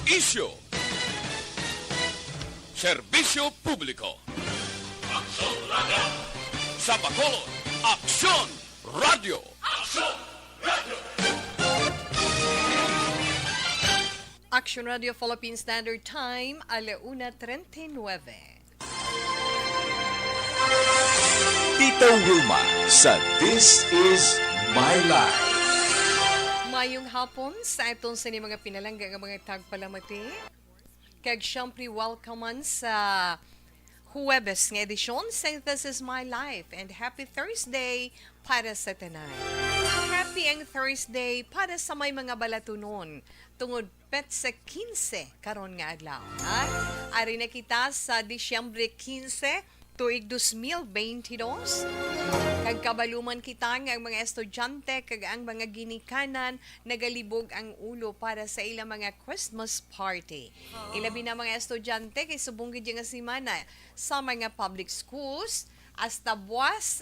Isyo. Serbisyo publiko. Aksyon Radio. Sa Bacolod, Aksyon Radio. Aksyon Radio. Action Radio Philippine Standard Time, 1:39. Tita Wilma sa This Is My Life. Mayong hapon sa itong sa mga pinalangga ng mga tagpalamati. Kag siyempre welcome sa Huwebes ng edisyon sa This Is My Life and Happy Thursday para sa tanan. Happy ang Thursday para sa may mga balatunon tungod pet sa 15 karon nga adlaw. Ari na kita sa Disyembre 15 tuig 2022. Kag kabaluman kita nga ang mga estudyante kag ang mga ginikanan nagalibog ang ulo para sa ilang mga Christmas party. Ilabi na mga estudyante kay subong gid nga semana sa mga public schools hasta buwas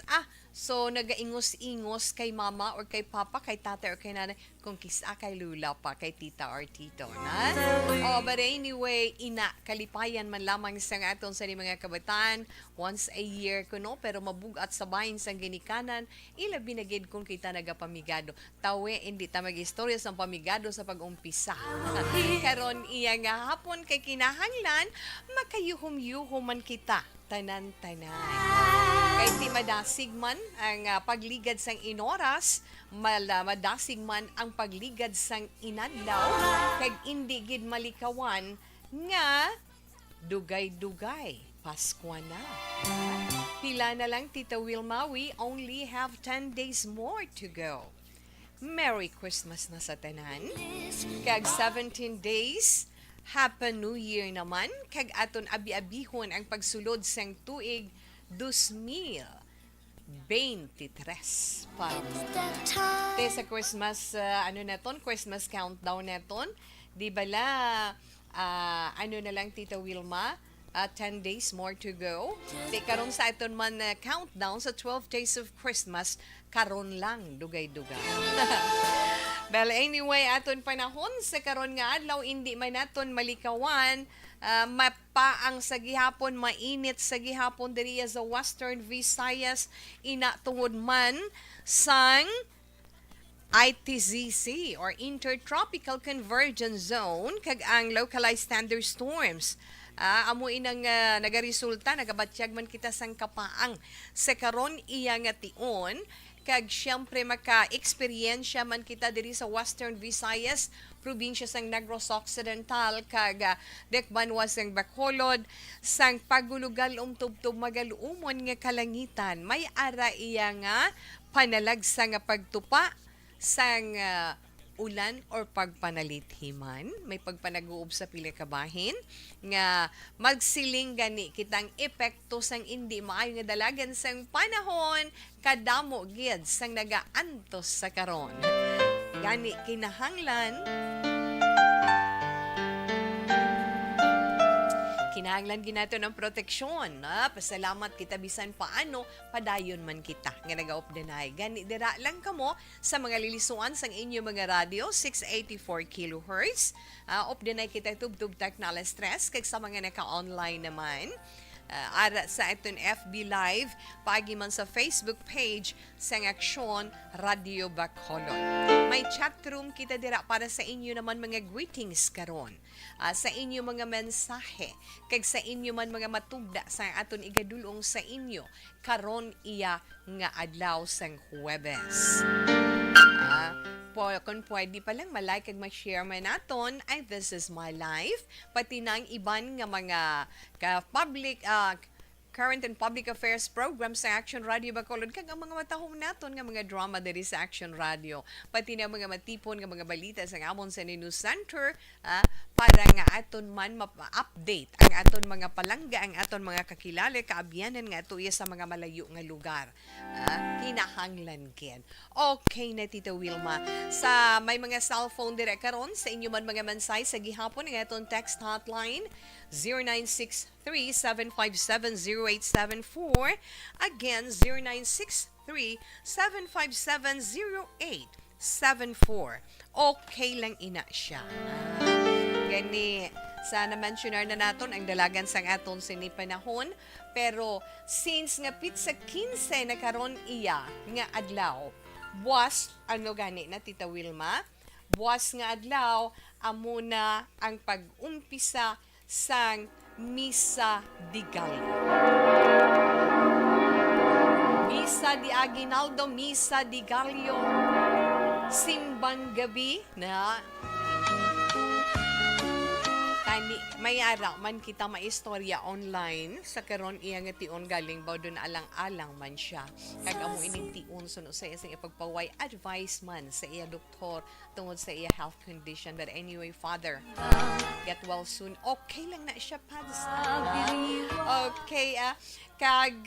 so nagaingos-ingos kay mama or kay papa, kay tatay or kay nanay kung kisa kay lula pa, kay tita or tito na. But anyway, kalipayan man lamang sa aton sa mga kabataan once a year kuno pero mabugat sa bahin sa ginikanan ilabi na gid kung kita nagapamigado. Tawe hindi ta mag-istorya sa pamigado sa pag-umpisa. Karon iya nga hapon kay kinahanglan makayuhom-yuhom man kita tanan-tanan. Kay di madasig man ang pagligad sang inoras, madasig man ang pagligad sang inadlaw, kag hindi gid malikawan nga dugay-dugay Pasko na. Pila na lang, Tita Wilma, we only have 10 days more to go. Merry Christmas na sa tanan. Kag 17 days, Happy New Year naman. Kag aton abi-abihon ang pagsulod sang tuig 2023 pa. Te sa Christmas, Christmas countdown neton. Di bala, na lang, Tita Wilma, 10 days more to go. Di karon sa aton man countdown sa 12 days of Christmas, karon lang, dugay-dugay. Well, anyway, aton panahon sa karon nga adlaw hindi man naton malikawan mapaang sa gihapon, mainit sa gihapon diri sa Western Visayas ina tungod man sang ITZC or Intertropical Convergence Zone kag ang localized thunderstorms. Amo inang nagaresulta, nagabatyag man kita sang kapaang sa karon iya nga tion. Kag siyempre maka-eksperyensya man kita diri sa Western Visayas, probinsya sang Negros Occidental, kag Dekbanwa sang Bacolod, sang pagulugal tubtub magaluumon nga kalangitan. May ara iya nga panalagsa nga pagtupa sang ulan or pagpanalithiman, may pagpanag-uub sa pila ka bahin nga magsiling gani kitang epekto sang hindi maayo nga dalagan sang panahon kadamo gid sang nagaantos sa karon. Gani kinahanglan ginato ng proteksyon. Pasalamat kita bisan paano, padayon man kita nga nagaupdanay. Gani dira lang kamo sa mga lilisuan sang inyo mga radio, 684 kHz. Updanay kita tubtub teknala stress, kag sa mga naka-online naman. Ara sa itong FB Live, paagi man sa Facebook page sang Aksyon Radio Bacolod. May chat room kita dira para sa inyo naman mga greetings karon. Sa inyo mga mensahe, kag sa inyo man mga matugda sa aton igadulong sa inyo karon iya nga adlaw sang Huwebes. Kung pwede pa lang malike kag ma-share man naton ay This Is My Life, pati na ang iban nga mga current and public affairs programs sa Action Radio Bacolod, kag ang mga matahong naton nga mga drama diri sa Action Radio, pati na mga matipon nga mga balita sa amon sa News Center, para nga aton man ma-update ang aton mga palangga, ang aton mga kakilala, kaabyanan nga ato sa mga malayo nga lugar. Kinahanglan ken. Okay na, Tita Wilma. Sa may mga cellphone dire karon sa inyo man mga mansay sa gihapon ang aton text hotline 0963-757-0874. Again, 0963-757-0874. Okay lang ina siya. gani sana mentionar na naton ang dalagan sang aton sini panahon, pero since nga pit sa 15 na karon iya nga adlaw, buwas ano gani na Tita Wilma, buwas nga adlaw amo na ang pag-umpisa sang Misa di Gallo. Misa di Aguinaldo, Misa di Gallo, simbang gabi na tani may ara man kita maistorya online sa karon iya nga tion galing baw doon alang-alang man siya kag amo ining tion suno sa isang ipagpaway advice man sa iya doktor tungod sa iya health condition. But anyway, Father, get well soon. Okay lang na siya, Pads. Okay, kag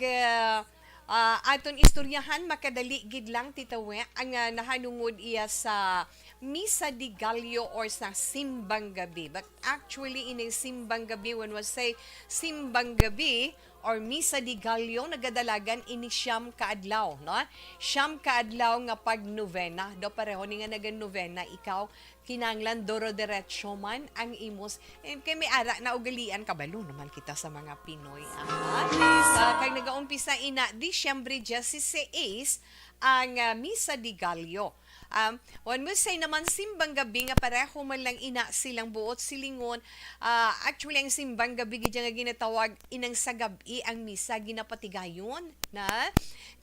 aton istoryahan makadali gid lang Tita We ang nahanungod iya sa Misa di Gallo or sa simbang gabi. But actually in simbang gabi, when we say simbang gabi or Misa di Gallo, nagadalagan ini siyam kaadlaw, no? Siyam kaadlaw nga pag novena. Do pareho ni nga nagan-novena ikaw kinanglan doro diretso man ang imos kay may ara na ugalian kabalo naman kita sa mga Pinoy. Kag nagaumpisa ina Disyembre 16 ang Misa di Gallo. When we say naman simbang gabi nga pareho man lang ina silang buot silingon, actually ang simbang gabi gid nga ginatawag inang sa gabi ang misa ginapatigayon na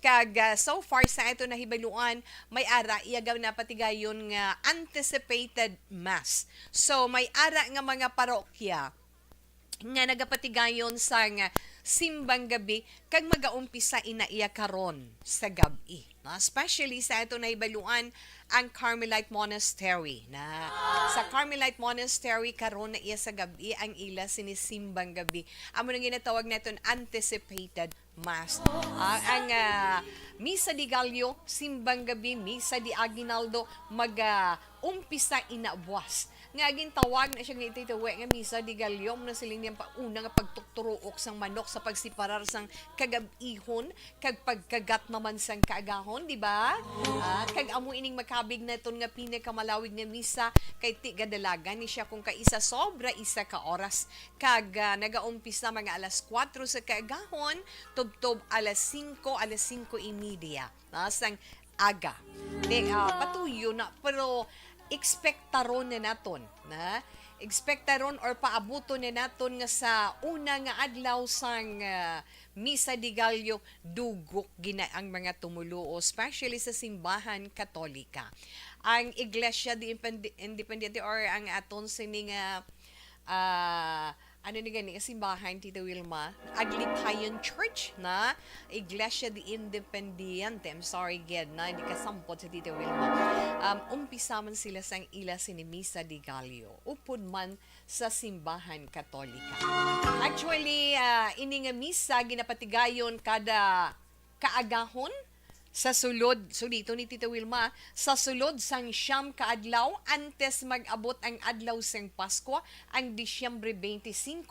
kag so far sa ito na hibaluan may ara iyagaw na patigayon nga anticipated mass. So may ara nga mga parokya nga nagapatigayon sa nga simbang gabi kag magaumpisa ina iya karon sa gabi. Especially sa ito na ibaluan ang Carmelite Monastery na sa Carmelite Monastery karon na iya sa gabi ang ila sinisimbang gabi. Amo nang ginatawag naton anticipated mass. Ang Misa di Gallo, simbang gabi, Misa di Aguinaldo umpisa ina buwas. Nga tawag na siya nga ititawe nga Misa di Gallo na siling niyang pauna nga pagtukturuok sang manok sa pagsiparar sang kagab-ihon kag pagkagat naman sang kaagahon, di ba? Kag amo ining makabig na ton nga pinakamalawig nga misa kay ti gadalagan ni siya kung kaisa sobra isa ka oras kag nagaumpisa mga alas 4 sa kaagahon tubtob alas 5 5:30 sang aga. Patuyo na pero ekspektaron na naton na ekspektaron or paabuto na naton nga sa una nga adlaw sang Misa di Gallo dugok gina ang mga tumuluo especially sa simbahan Katolika. Ang Iglesia di Independiente or ang aton sining ano ni gani simbahan Tita Wilma, Aglipayan Church na Iglesia di Independiente. I'm sorry gid na hindi kasampot sa Tita Wilma. Umpisa man sila sang ila sini Misa di Gallo upod man sa simbahan Katolika. Actually ini nga misa ginapatigayon kada kaagahon sa sulod, so dito ni Tita Wilma, sa sulod sang siyam kaadlaw antes mag-abot ang adlaw sang Pasko, ang Disyembre 25.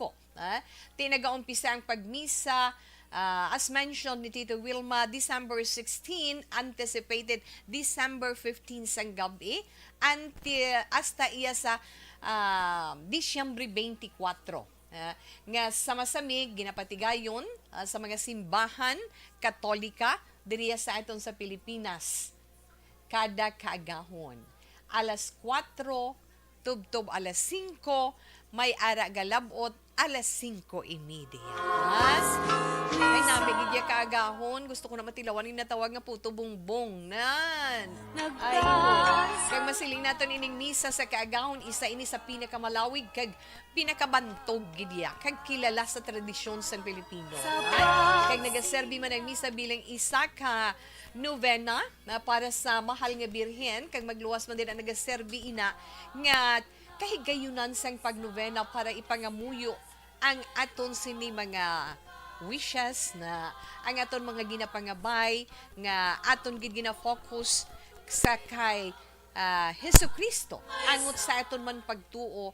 Tinagaumpisa ang pagmisa, as mentioned ni Tita Wilma, December 16, anticipated December 15 sang gabi, hasta iya sa Disyembre 24. Nga sama-sami ginapatigayon sa mga simbahan Katolika diriya sa aton sa Pilipinas kada kaagahon alas 4 tubtob alas 5 may ara galabot alas 5:30. Ay namin gidya kaagahon gusto ko na matilawan yung natawag nga puto bongbong nan. Ay kag masiling naton ining misa sa kaagahon isa ini sa pinakamalawig kag pinakabantog gidya kag kilala sa tradisyon sa Pilipino. Kag nagaserbi man ang misa bilang isa ka novena na para sa mahal nga birhen kag magluwas man din ang nagaserbi ina nga kahigayunan sang pagnovena para ipangamuyo ang aton sini mga wishes na ang aton mga ginapangabay nga aton gid gina-focus sa kay Jesucristo angot sa aton man pagtuo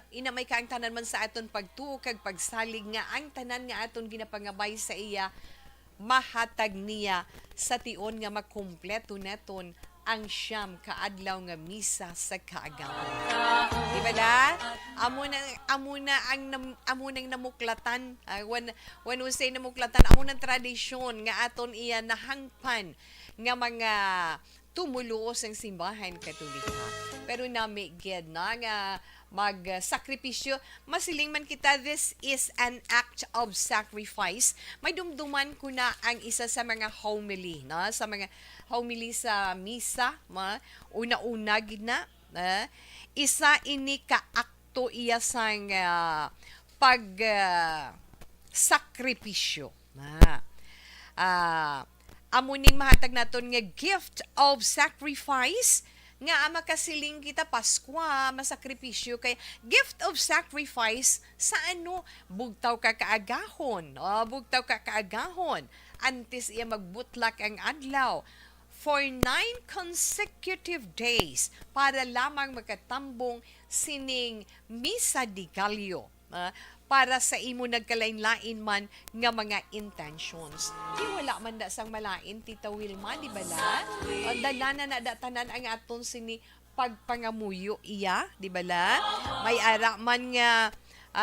ina may kaang tanan man sa aton pagtuo kag pagsalig nga ang tanan nga aton ginapangabay sa iya mahatag niya sa tion nga makumpleto neton ang siyam kaadlaw nga misa sa kaagahon. Di ba na? amo nang namuklatan. When we say namuklatan, amo nang tradisyon nga aton iya nahangpan nga mga tumuluos ang simbahan katolika. Pero nami gid na nga magsakripisyo, masiling man kita, this is an act of sacrifice. May dumduman ko na ang isa sa mga homily, no? Sa mga homily sa misa, una-una gid na, isa ini ka-akto iya sang sakripisyo. Amuning mahatag naton nga gift of sacrifice nga makasiling kita Paskwa, masakripisyo kay gift of sacrifice sa ano? Bugtaw ka kaagahon. Bugtaw ka kaagahon. Antes iya magbutlak ang adlaw. For 9 consecutive days para lamang makatambong sining Misa di Gallo. Para sa imo nagkalain-lain man nga mga intentions. Di wala man da sang malain, Tita Wilma, di ba la? Dala na tanan ang aton sini pagpangamuyo iya, di ba la? May ara man nga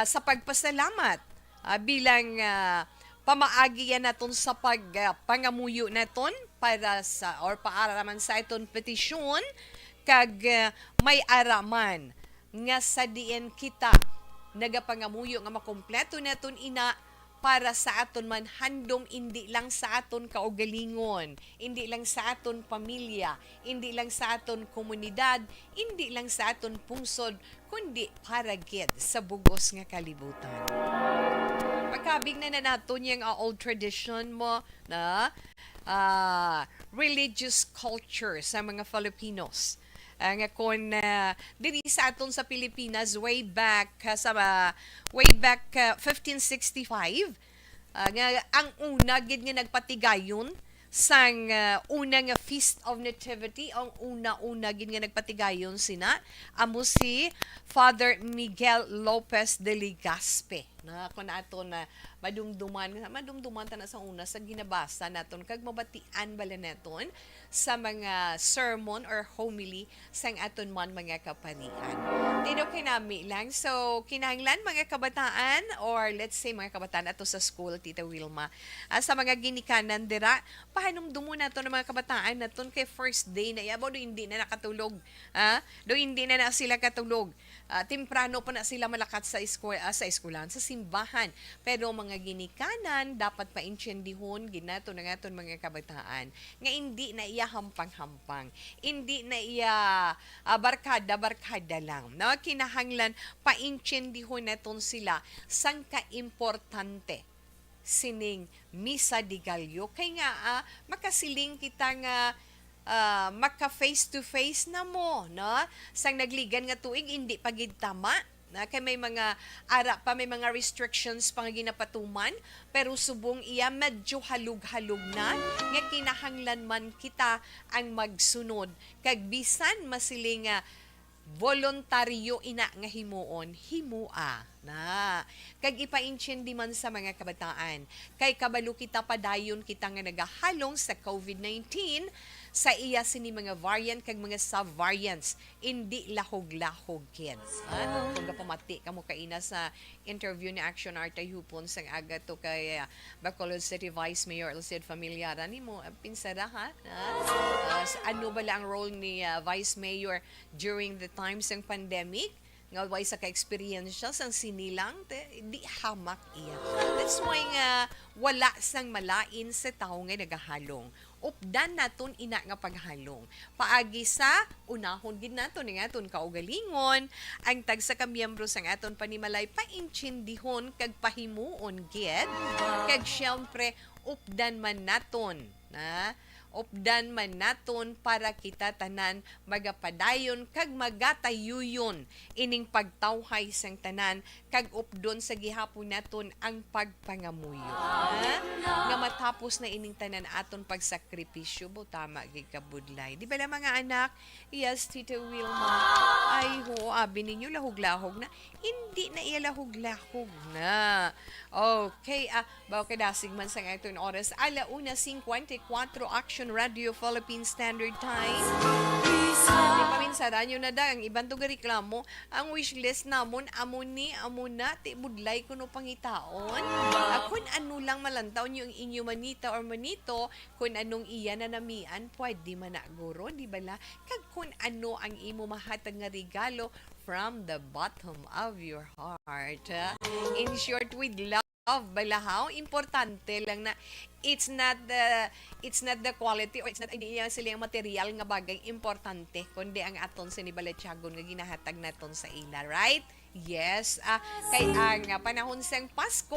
sa pagpasalamat bilang pamaagi yan naton sa pagpangamuyo naton para sa or paaraman sa iton petisyon kag may araman nga sa diin kita nagapangamuyo nga makompleto naton ina para sa aton man handom, hindi lang sa aton kaugalingon, hindi lang sa aton pamilya, hindi lang sa aton komunidad, hindi lang sa aton pungsod, kundi para gid sa bugos nga kalibutan. Pagkabig na naton yung old tradition mo na religious culture sa mga Filipinos. Nga kung diri sa aton sa Pilipinas way back 1565 nga ang una gid nga nagpatigayon sang una nga Feast of Nativity, ang una gid nga nagpatigayon sina amo si Father Miguel Lopez de Legazpi na kun aton na madumduman ta na sa una sa ginabasa naton kag mabatian bala naton sa mga sermon or homily sang aton man mga kaparian. Dino kinami lang. So, kinahanglan mga kabataan or let's say mga kabataan ato sa school, Tita Wilma, sa mga ginikanan dira, pahanumdumo nato ng mga kabataan naton kay first day na yabo do hindi na nakatulog. Do hindi na sila katulog. Temprano pa na sila malakat sa eskwelahan, sa simbahan. Pero mga ginikanan dapat paintyendihon ginato na nga mga kabataan nga hindi na iya hampang-hampang, hindi na iya barkada lang. No? Kinahanglan paintyendihon naton sila sang kaimportante sining Misa di Gallo kay nga makasiling kita nga maka face to face na mo, no? Sang nagligan nga tuig hindi pagid tama na kay may mga may mga restrictions pang ginapatuman pero subong iya medyo halug-halug na nga kinahanglan man kita ang magsunod kag bisan masiling voluntaryo ina nga himuon himua na kag ipaintyindi man sa mga kabataan kay kabalo kita padayon kita nga nagahalong sa COVID-19 sa iya sini mga variant kag mga sub-variants hindi lahog-lahog kids. Kung gapamati kamo kaina sa interview ni Action Artay Hupon sang aga to kay Bacolod City Vice Mayor Elcid Familiara nimo pinsara ha. Ano bala ang role ni Vice Mayor during the times ng pandemic? Nga way sa ka-experience siya sang sinilang di hamak iya. That's why nga wala sang malain sa tao nga nagahalong. Updan naton ina nga paghalong. Paagi sa unahon gid naton nga aton kaugalingon ang tag sa kamiyembro sang aton panimalay paintyendihon kag pahimuon gid kag syempre updan man naton updan man naton para kita tanan magapadayon kag magatayuyon ining pagtawhay sang tanan kag updon sa gihapon naton ang pagpangamuyo. Nga matapos na ining tanan aton pagsakripisyo bo tama gid kabudlay. Di ba la mga anak? Yes, Tita Wilma. Ay ho, abi ninyo lahog-lahog na. Hindi na iya lahog-lahog na. Okay, bawo kay dasig man sang aton oras 1:54 Action Action Radio Philippine Standard Time. Di paminsaran yun na da, ang ibang to reklamo, ang wishlist namon, amo na, ti budlay ko no pangitaon. Kung ano lang malantaw yung inyo manita or manito, kung anong iya na namian, pwede man na guro, di bala? Kag kung ano ang imo mahatag nga regalo from the bottom of your heart. In short, with love, balahaw, importante lang na it's not the quality or it's not idea sila yung material nga bagay importante kundi ang aton sa nibalatyagon nga ginahatag naton sa ila, right? Yes, kay ang panahon sang Pasko,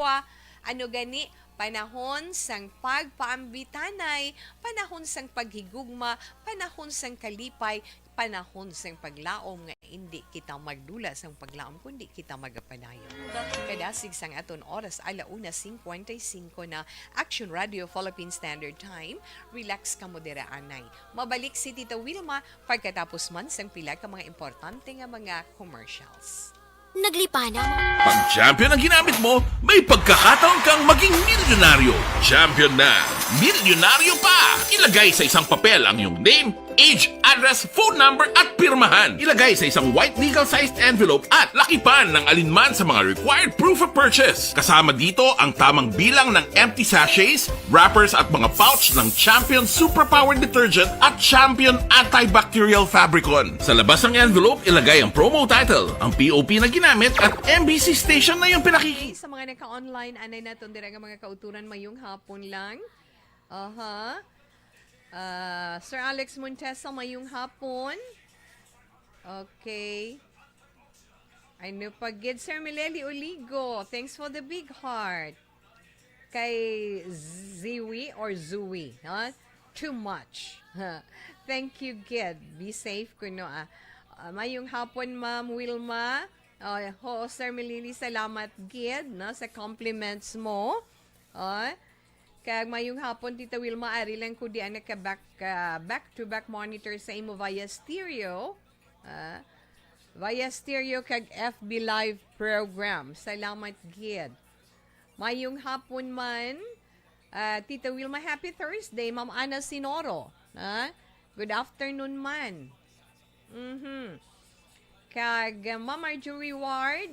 ano gani, panahon sang pagpaambitanay, panahon sang paghigugma, panahon sang kalipay, panahon sang paglaom nga hindi kita magdula sang paglaom kundi kita magapanayon. Kadasig sang aton oras 1:55 na Action Radio Philippine Standard Time. Relax ka mo dira anay. Mabalik si Tita Wilma pagkatapos man sang pila ka mga importante nga mga commercials. Naglipana mo. Pag champion ang ginamit mo, may pagkakataon kang maging milyonaryo. Champion na, milyonaryo pa! Ilagay sa isang papel ang iyong name, age, address, phone number at pirmahan. Ilagay sa isang white legal-sized envelope at lakipan ng alinman sa mga required proof of purchase. Kasama dito ang tamang bilang ng empty sachets, wrappers at mga pouch ng Champion Superpower Detergent at Champion Antibacterial Fabricon. Sa labas ng envelope, ilagay ang promo title, ang POP na ginamit at MBC station na yung pinakiki. Sa mga naka-online, anay naton dira nga mga kauturan mayong hapon lang. Sir Alex Montesa, mayong hapon. Okay. Ano pagid, Sir Mileli Oligo. Thanks for the big heart. Kay Ziwi or Zui. Huh? Too much. Thank you, Gid. Be safe kuno. Mayong hapon, Ma'am Wilma. Sir Mileli, salamat, Gid, no, sa compliments mo. Kag mayong hapon, Tita Wilma, ari lang ko di anak ka back-to-back monitor sa imo via stereo. Via stereo kag FB Live program. Salamat, Gid. Mayong hapon man, Tita Wilma, happy Thursday. Ma'am Ana Sinoro. Good afternoon man. Kag Ma'am Marjorie Ward,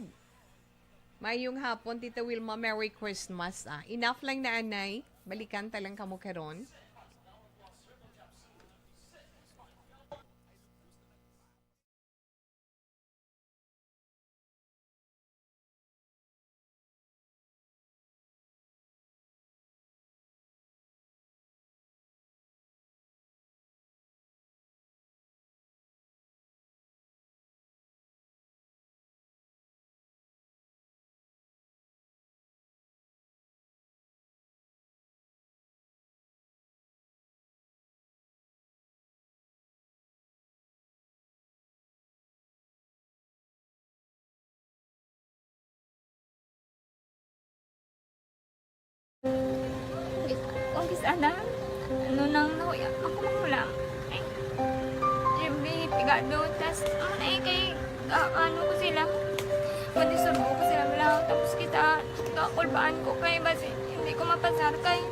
mayong hapon, Tita Wilma, Merry Christmas. Enough lang na anay. Balikan talang kamo karon. Sana, ano nang nahuya ako mahulang. Ay, Jimmy, pigado, tas, kay, ano ko sila, madisurbo ko sila lang, tapos kita, kakulbaan ko kay, basi, hindi ko mapasar kay.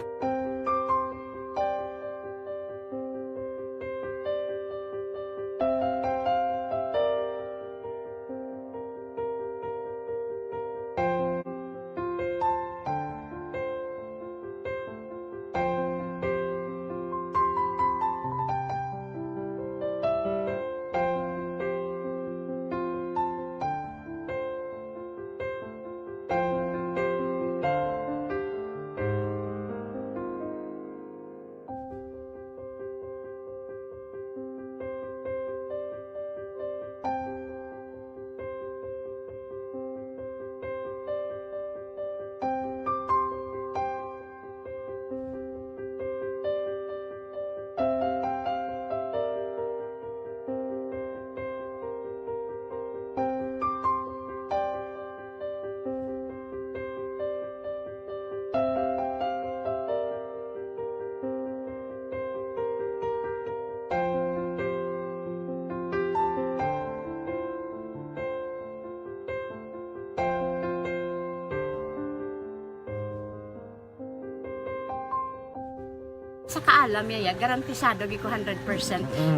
Sa kaalam yaya, garantisado gi ko 100%.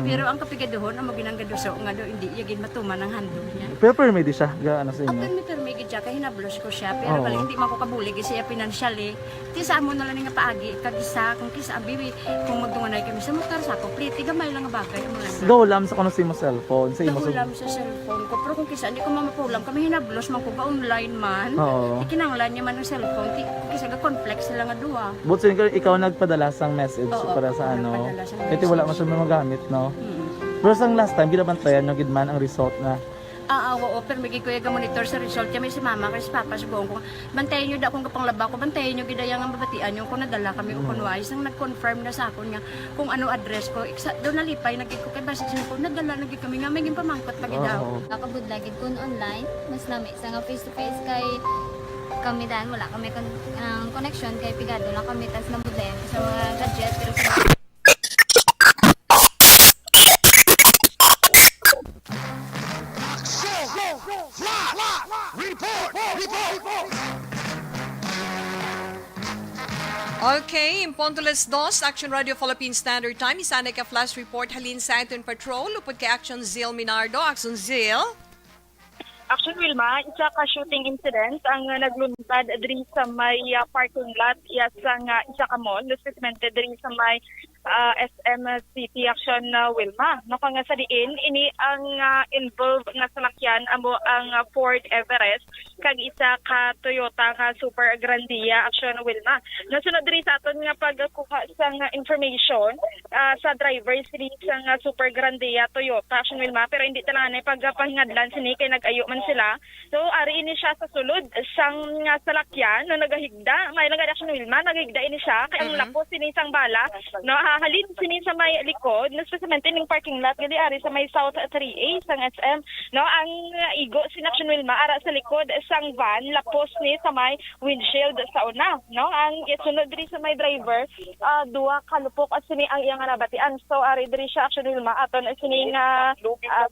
Pero ang kapigaduhon, ang maginanggaduso, nga do, hindi yagin matuman ang handog niya. Pero permedi siya, gaano sa Ang inyo? permit siya, kaya hinablos ko siya. Pero Oo. bali, hindi man ko kabulig siya financially. Tisa mo na lang nga paagi, kagisa, kung kisa ang bibi, kung magdunganay kami sa motor sa ako, pliti, gamay lang nga bagay. Ang mga Gahulam sa kano sa imo cellphone, sa imo nahulam sa cellphone ko. Pero kung kisa, hindi ko mamapulam. Kami hinablos man ko ba online man. Oo. Ikinanglan niya man ang cellphone. Kisa ga complex sila nga duwa. But so, ikaw nagpadala sang message Oo, para sa ako ano. nagpadala sang Kasi wala message. man siya magamit, no? Hmm. Pero sang last time, ginabantayan nyo gidman ang result na. Oo, pero may kuya ga monitor sa result kami si mama kasi papa si buong ko. Bantayan niyo da kung kapang laba ko, bantayan niyo gidayang ang babatian yung kung nadala kami o kunway sang nag-confirm na sa akon nga kung ano address ko. Doon nalipay nagig ko kay basta ko nadala nagig kami nga may pamangkot lagi daw. Oo. Nakabudlagid kun online, mas lami sa nga face to face kay kami dahil wala kami connection kay pigado lang kami tas nabudlayan sa mga gadget pero sa Okay, in Pontoles 2, Action Radio Philippine Standard Time, isanay ka flash report halin sa atin patrol, upod kay Action Zil Minardo. Action Zil. Action Wilma, isa ka shooting incident ang nagluntad diri sa may parking lot sa isa ka mall, specifically diri sa may SM City Action Wilma. No nga sa diin ini ang involved nga salakyan amo ang Ford Everest kag isa ka Toyota nga Super Grandia Action Wilma. Nasunod diri sa aton nga pagkuha sa information sa driver sini sa Super Grandia Toyota Action Wilma pero hindi talaga pagpahingadlan sini kay nag-ayo man sila. So ari ini siya sa sulod sang salakyan no nagahigda may lang Action Wilma nagahigda ini siya kay ang lapos sini sang bala no halin sini sa may likod no specifically ning parking lot gali ari sa may South 3A sang SM no ang igo sini Action Wilma ara sa likod sang van lapos ni sa may windshield sa una no ang isunod diri sa may driver duha ka lupok as sini ang iyang nabatian so ari diri siya Action Wilma aton sini nga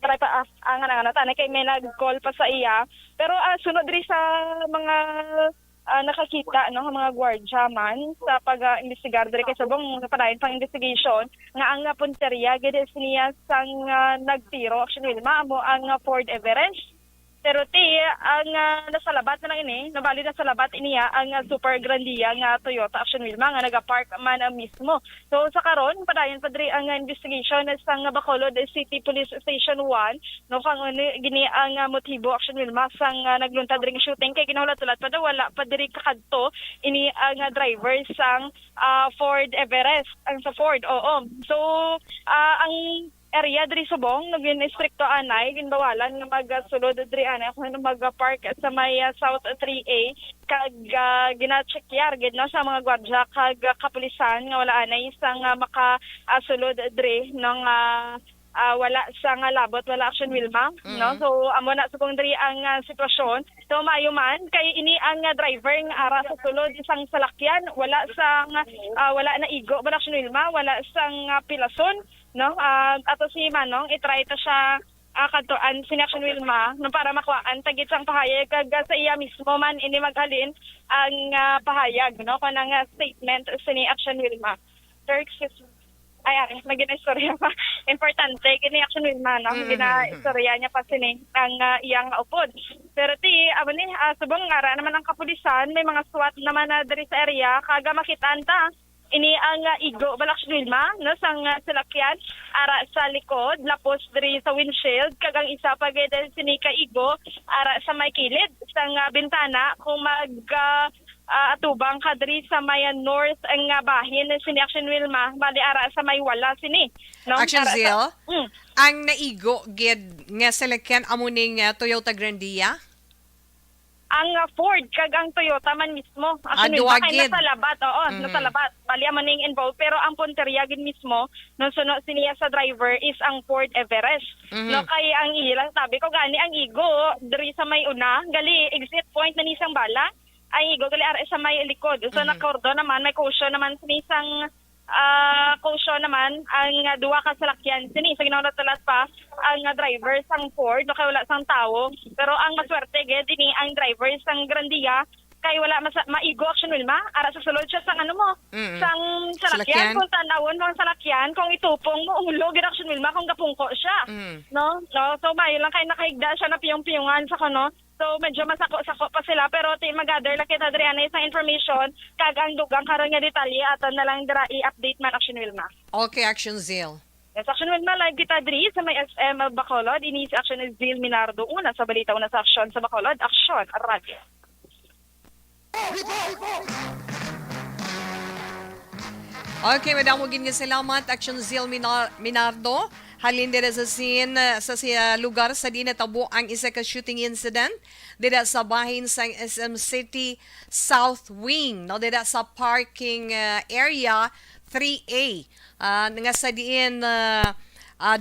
try pa ang tanay kay may nag-call pa sa iya pero sunod diri sa mga nakakita no mga gwardiya man sa pag-imbestigar diri kay subong napadayon pang investigation nga ang punteriya gid niya sang nagtiro Action Wilma amo ang Ford Everest. Pero ang nasa labat na lang ini, nabali na sa labat iniya ang Super Grandia nga Toyota Action Wilma nga nagapark man mismo. So sa karon padayon pa diri ang investigation sa Bacolod City Police Station 1 no kang gini ang motibo Action Wilma sang nagluntad diri shooting kay ginahulat-ulat pa daw wala pa diri kakadto ini ang driver sang Ford Everest ang sa Ford. Oo. So ang area diri subong naging stricto anay ginbawalan nga magsulod diri anay kung magpark sa may South 3A kag gina-checkyar gid no sa mga gwardiya kag kapulisan nga wala anay isang makasulod diri nang wala sa nga labot wala Action Wilma no so amo na subong diri ang sitwasyon so maayo man kay ini ang driver nga ara sa sulod isang salakyan wala sang wala na igo wala Action Wilma wala sang pilason no ato si Manong i-try ta siya kantoan si Action Wilma no para makuhaan tagit sang pahayag kag sa iya mismo man ini maghalin ang pahayag no kanang statement si Action Wilma. Sir, excuse me. Ay, magina-istorya pa. Importante, gini-Action Wilma, no? Gina-istorya niya pa sini ang iyang upod. Pero abo ni, subong nga naman ang kapulisan, may mga SWAT naman na diri sa area, kaga makitaan ta, ini ang igo, Action Wilma, no? Sang salakyan, ara sa likod, lapos diri sa windshield, kagang isa pa gaya sini ka igo, ara sa may kilid, sang bintana, kung atubang kadri sa may north ang bahin sini Action Wilma bali ara sa may wala sini no Action Zil. Ang naigo gid nga salakyan amo ning Toyota Grandia. Ang Ford kag ang Toyota man mismo Action duwa Wilma kay gid. nasa labat nasa labat bali man ning involved pero ang punteriya gid mismo no suno siniya sa driver is ang Ford Everest no kay ang ilang tabi ko gani ang igo diri sa may una gali exit point na nisang bala ay igo gali ara sa may likod. So nakordon naman may caution naman sinisang caution naman ang duwa ka salakyan sini sa ginawat-talat pa ang driver sang Ford no kay wala sang tawo pero ang maswerte gid ini ang driver sang Grandia kay wala maigo action Wilma ara sa sulod siya sang ano mo sang Salakyan. salakyan kung tanawon mo ang salakyan kung itupong mo ulo gid action Wilma kung gapungko siya no so may lang kay nakahigda siya na piyong-piyungan sa kono so medyo masako-sako pa sila pero ti magather lang kita Adriana isang information kag ang dugang karon nga detalye aton na lang dira i-update man action Wilma. Okay, Action Zeal. Yes, Action Wilma, live kita diri sa may SM Bacolod. Ini si Action is Zil Minardo. Una sa balita, una sa Action sa Bacolod. Action, Radio. Okay, madamo gid nga salamat Action Zeal Minardo. Halin dira sa scene sa lugar sa di natabo ang isa ka shooting incident dira sa bahin sa SM City South Wing, no, dira sa parking area 3A. Nga sa diin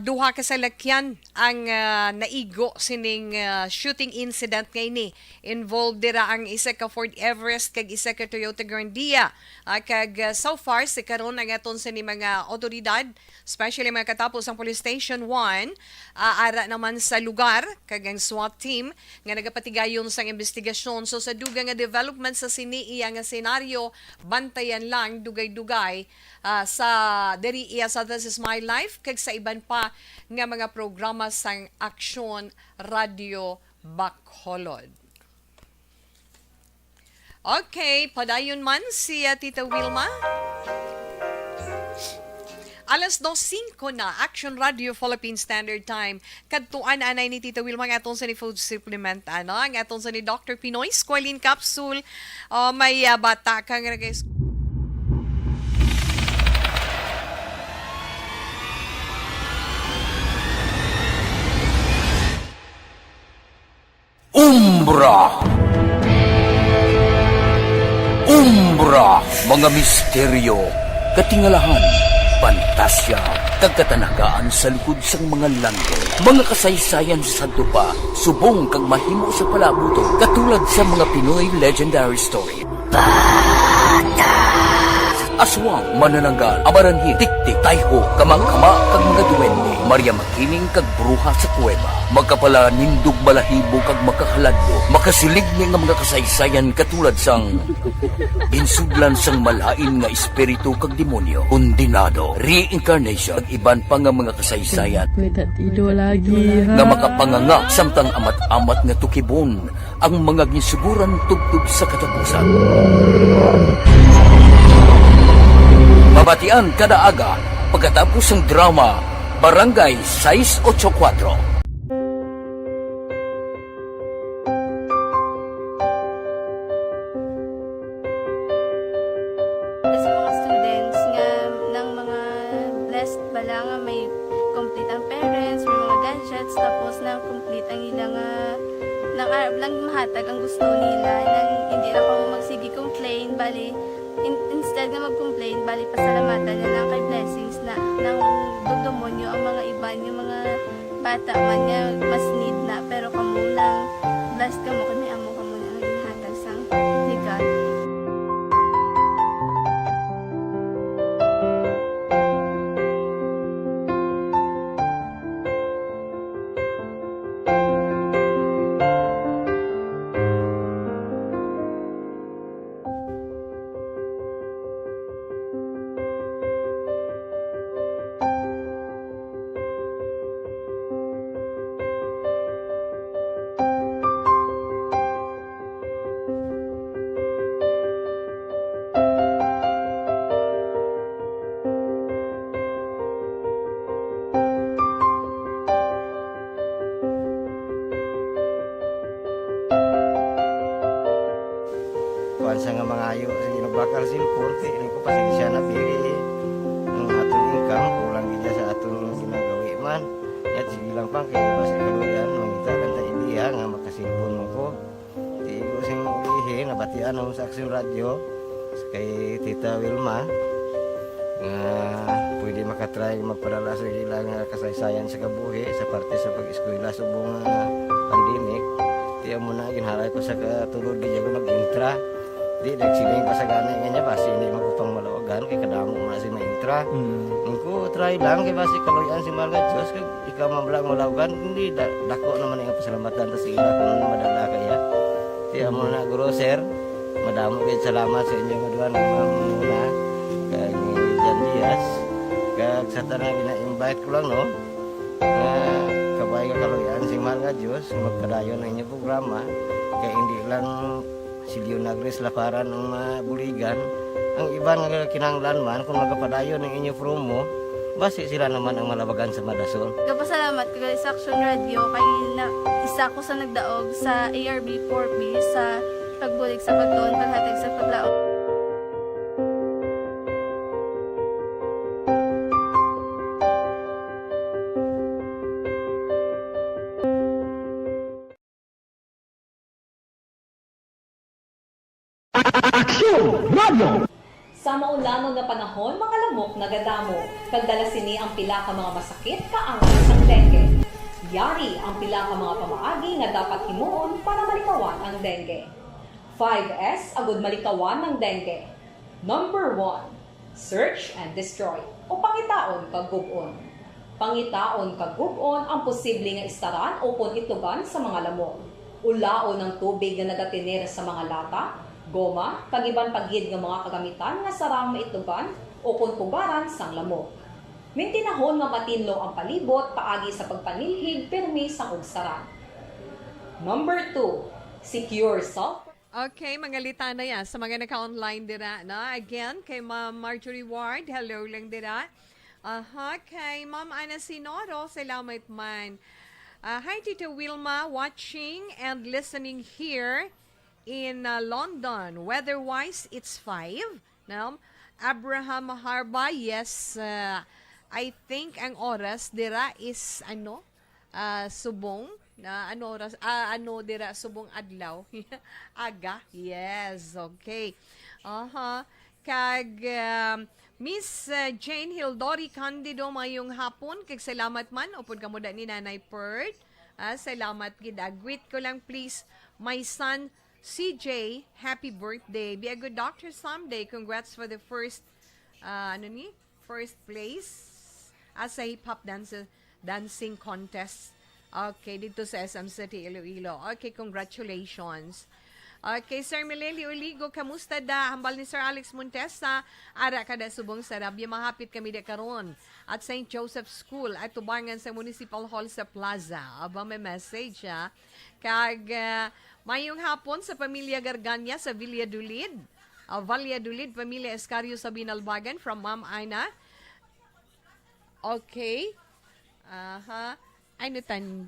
duha ka salakyan ang naigo sining shooting incident ngay ni. Involved dira ang isa ka Ford Everest kag isa ka Toyota Grandia. Kag so far si karon ang aton sa ni mga otoridad, especially mga katapos ang Police Station 1, ara naman sa lugar kag ang SWAT team nga nagapatigayon sa investigasyon. So sa dugang nga development sa siniiya nga senaryo, bantayan lang dugay-dugay sa diri iya sa This Is My Life kag sa iban pa nga mga programa sang Action Radio Bacolod. Okay, padayon man si Tita Wilma. Alas 2:05 na, Action Radio Philippine Standard Time. Kadtuan anay ni Tita Wilma ang atong sa ni food supplement, ano? Ang atong sa ni Dr. Pinoy Squalene Capsule. May bata ka nga guys. Umbra, mga misteryo, katingalahan, pantasya, kagkatanagaan sa likod sang mga langit. Mga kasaysayan sa dupa, subong kag mahimo sa palabuto, katulad sa mga Pinoy legendary story. Aswang, manananggal, amaranhit, tiktik, tayho, kamang-kama, kag mga duwende, Maria Makining kag bruha sa kuweba, magkapala nindog balahibo kag makahaladlo, makasilig ni nga mga kasaysayan katulad sang ginsuglan sang malain nga espiritu kag demonyo, kondinado, reincarnation, kag iban pa nga mga kasaysayan nga makapanganga samtang amat-amat nga tukibon ang mga ginsuguran tugtog sa katapusan. Mabatian kada aga pagkatapos ng drama Barangay 684. Sa mga students nga ng mga blessed bala nga may complete ang parents, may mga gadgets, tapos na complete ang ilang lang mahatag ang gusto nila nang hindi na ako magsige complain bali instead nga mag-complain bali pasalamatan na lang kay blessings na nang dudumonyo ang mga iban yung mga bata man nga mas need na pero kamo lang blessed kamo kami amo kamo na naghatag sang ni God. Sa nga mga ayo sa ginubakal silpon kay ini ko pasensya na biri ang atong income kulang gid sa atong ginagawi man yat sige lang pang kay basta kaluyan mangita kan ta idiha nga makasilpon mo ko di ko sing ihe nabatian ang sa Action Radio kay Tita Wilma nga pwede makatry magpadala sa ilang kasaysayan sa kabuhi sa parte sa pag-eskwela subong pandemic di mo na ginharay ko sa katulod gid mag-intra. Di nagsiling pa sa gana niya basi hindi magupang malawagan kay kadamo man si maintra. Ningko try lang kay basi kaloyan si Malga Diyos kay ikaw mablang malawagan hindi dako naman ang pasalamatan ta sa ila kung madala kaya. Di amo na guro sir madamo kayo salamat sa inyong mga duwan ng mamuna kag ni Jan Diaz kag sa tanang ina-invite ko lang no na kabay ka kaluyan si mahal nga Diyos magpadayon ng inyong programa kaya hindi lang si Leonagres Laparan ang mabuligan ang iba nga kinanglan man kung magpadayon ng inyong promo basi sila naman ang malabagan sa Madason. Kapasalamat ko sa Action Radio kay na isa ko sa nagdaog sa ARB 4B sa pagbulig sa katon, paghatag sa paglaog. Sa maulanon nga panahon, mga lamok nagadamo. Kagdala sini ang pila ka mga masakit kaangay sang dengue. Yari ang pila ka mga pamaagi nga dapat himuon para malikawan ang dengue. 5S agud malikawan ng dengue. Number 1, search and destroy o pangitaon kag gub-on. Pangitaon kag gub-on ang posible nga istaran o pon itugan sa mga lamok. Ulaon ng tubig nga nagatinir sa mga lata, goma, kagiban paghid nga mga kagamitan nga sarang maitugan o kung pugaran sang lamok. Mintinahon nga matinlo ang palibot paagi sa pagpanilhig permi sang ugsaran. Number 2, secure self. Okay, mga litana yan sa mga naka-online dira na. Again, kay Ma'am Marjorie Ward, hello lang dira. Kay Ma'am Ana Sinoro, salamat man. Hi Tito Wilma, watching and listening here in London. Weather-wise, it's 5. Now, Abraham Harba, yes, I think ang oras dira is subong na oras dira subong adlaw. Aga, yes, okay. Kag Miss Jane Hildori Candido mayong hapon kag salamat man upod kamo da ni Nanay Pert. Salamat gid. Greet ko lang please my son CJ, happy birthday. Be a good doctor someday. Congrats for the first place as a hip-hop dancing contest. Okay, dito sa SM City, Iloilo. Okay, congratulations. Okay, Sir Meleli Uligo, kamusta da? Hambal ni Sir Alex Montesa, ara kada subong sarabya, mahapit kami da karon at St. Joseph School at tubangan sa Municipal Hall sa Plaza. Aba, may message ha. Kag mayong hapon sa pamilya Garganya sa Valladolid. Valladolid, pamilya Escario sa Binalbagan from Ma'am Aina. Okay. Ano tan?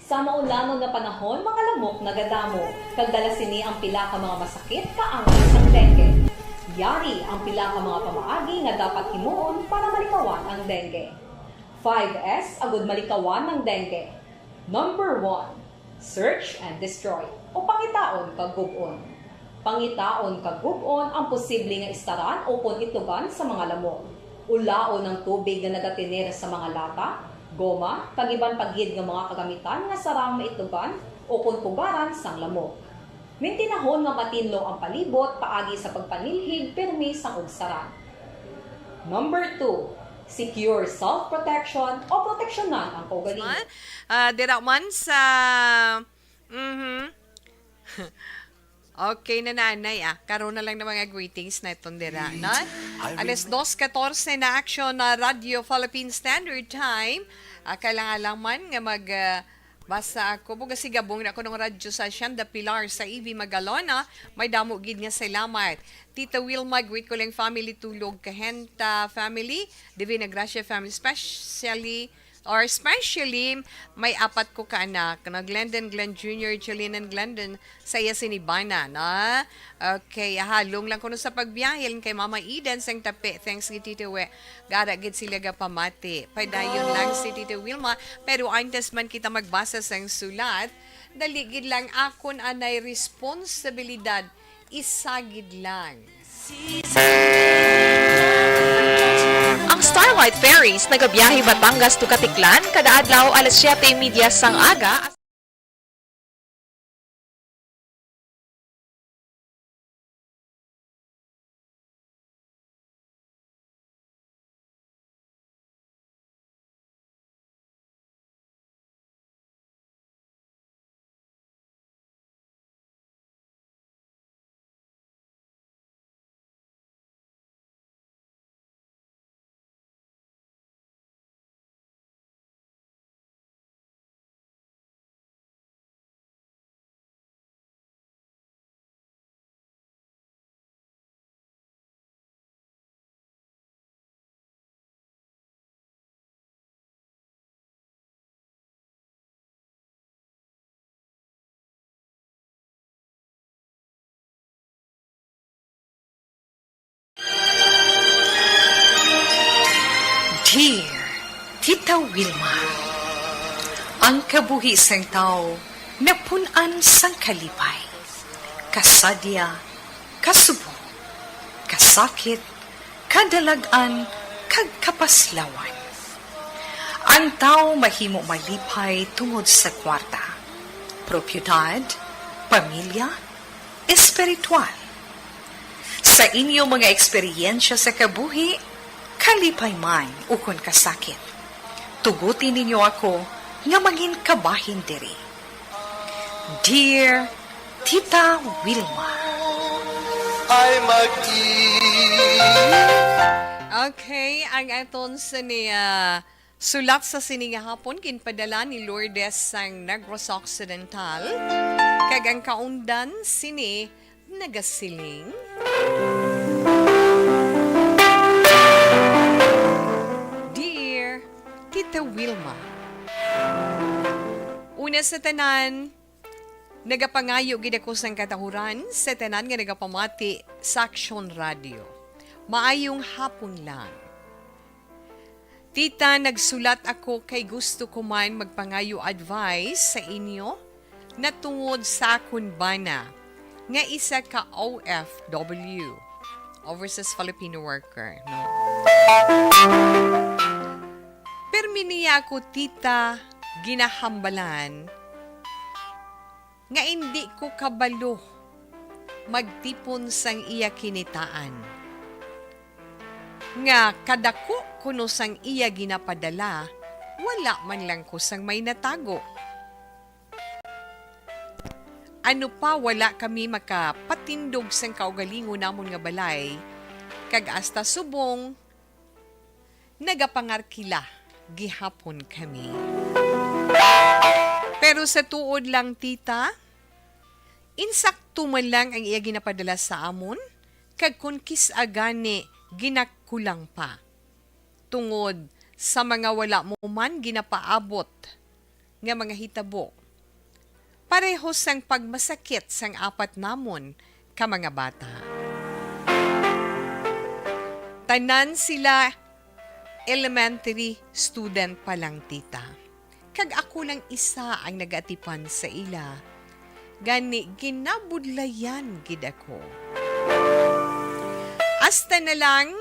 Sa maulanon nga panahon, mga lamok nagadamo. Kagdala sini ang pila ka mga masakit kaangay sang dengue. Yari ang pila ka mga pamaagi nga dapat himuon para malikawan ang dengue. 5S agud malikawan ng dengue. Number 1, search and destroy o pangitaon kag gub-on. Pangitaon kag gub-on ang posible nga istaran o pon itugan sa mga lamok. Ulaon ng tubig nga nagatinir sa mga lata, goma, kagiban paghid nga mga kagamitan nga sarang maitugan o kung pugaran sang lamok. Mintinahon nga matinlo ang palibot paagi sa pagpanilhig permi sang ugsaran. Number 2, secure self-protection o proteksyonan ang kaugalingon. Dira man sa Okay na nanay karon na lang ng mga greetings na itong dira na. Alas 2:14 na Action na Radio Philippine Standard Time. Kailangan lang man nga Basta ako, buga sigabong na ako ng radyo sa Shanda Pilar sa EV Magalona. May damo gid nga salamat. Tita Wilma, greet ko lang family tulog kahenta family. Divina Gracia family, especially may apat ko ka anak na Glendon, Glenn Jr., Jolene and Glendon sa iya sinibana na. Okay, halong lang ko no sa pagbiyahe kay Mama Eden sang tapi. Thanks kay Tita We. Gara gid sila ga pamati. Padayon lang si Tita Wilma, pero antes man kita magbasa sang sulat, daligid lang akon anay responsibilidad, isagid lang. Ang Starlight Ferries nagabiyahe Batangas to Katiklan kada adlaw alas 7:30 sang aga. Dear Tita Wilma, ang kabuhi sang tao napunan sang kalipay, kasadya, kasubo, kasakit, kadalagan, kag kapaslawan. Ang tao mahimo malipay tungod sa kwarta, propiedad, pamilya, espiritual. Sa inyo mga eksperyensya sa kabuhi, kalipay man ukon kasakit, tugutin ninyo ako nga maging kabahin diri. Dear Tita Wilma. Ay Okay, ang aton sa niya sulat sa sininga hapon ginpadala ni Lourdes sang Negros Occidental, kag ang kaundan sini nagasiling. Dear Tita Wilma, una sa tanan, nagapangayo gid ako sang katahuran sa tanan nga nagapamati sa Aksyon Radio. Maayong hapon lang. Tita, nagsulat ako kay gusto ko man magpangayo advice sa inyo na tungod sa akon bana nga isa ka OFW, Overseas Filipino Worker, no? Permi niya ako, tita, ginahambalan nga hindi ko kabalo magtipon sang iya kinitaan. Nga kadako kuno sang iya ginapadala, wala man lang ko sang may natago. Ano pa wala kami makapatindog sang kaugalingon namon nga balay, kag hasta subong, nagapangarkila, gihapon kami. Pero sa tuod lang, tita, insakto man lang ang iya ginapadala sa amon, kag kun kisagani ginakulang pa. Tungod sa mga wala mo man ginapaabot nga mga hitabo. Pareho sang pagmasakit sang apat namon ka mga bata. Tanan sila elementary student pa lang, tita. Kag ako lang isa ang nagatipan sa ila. Gani ginabudlayan gid ako. Hasta na lang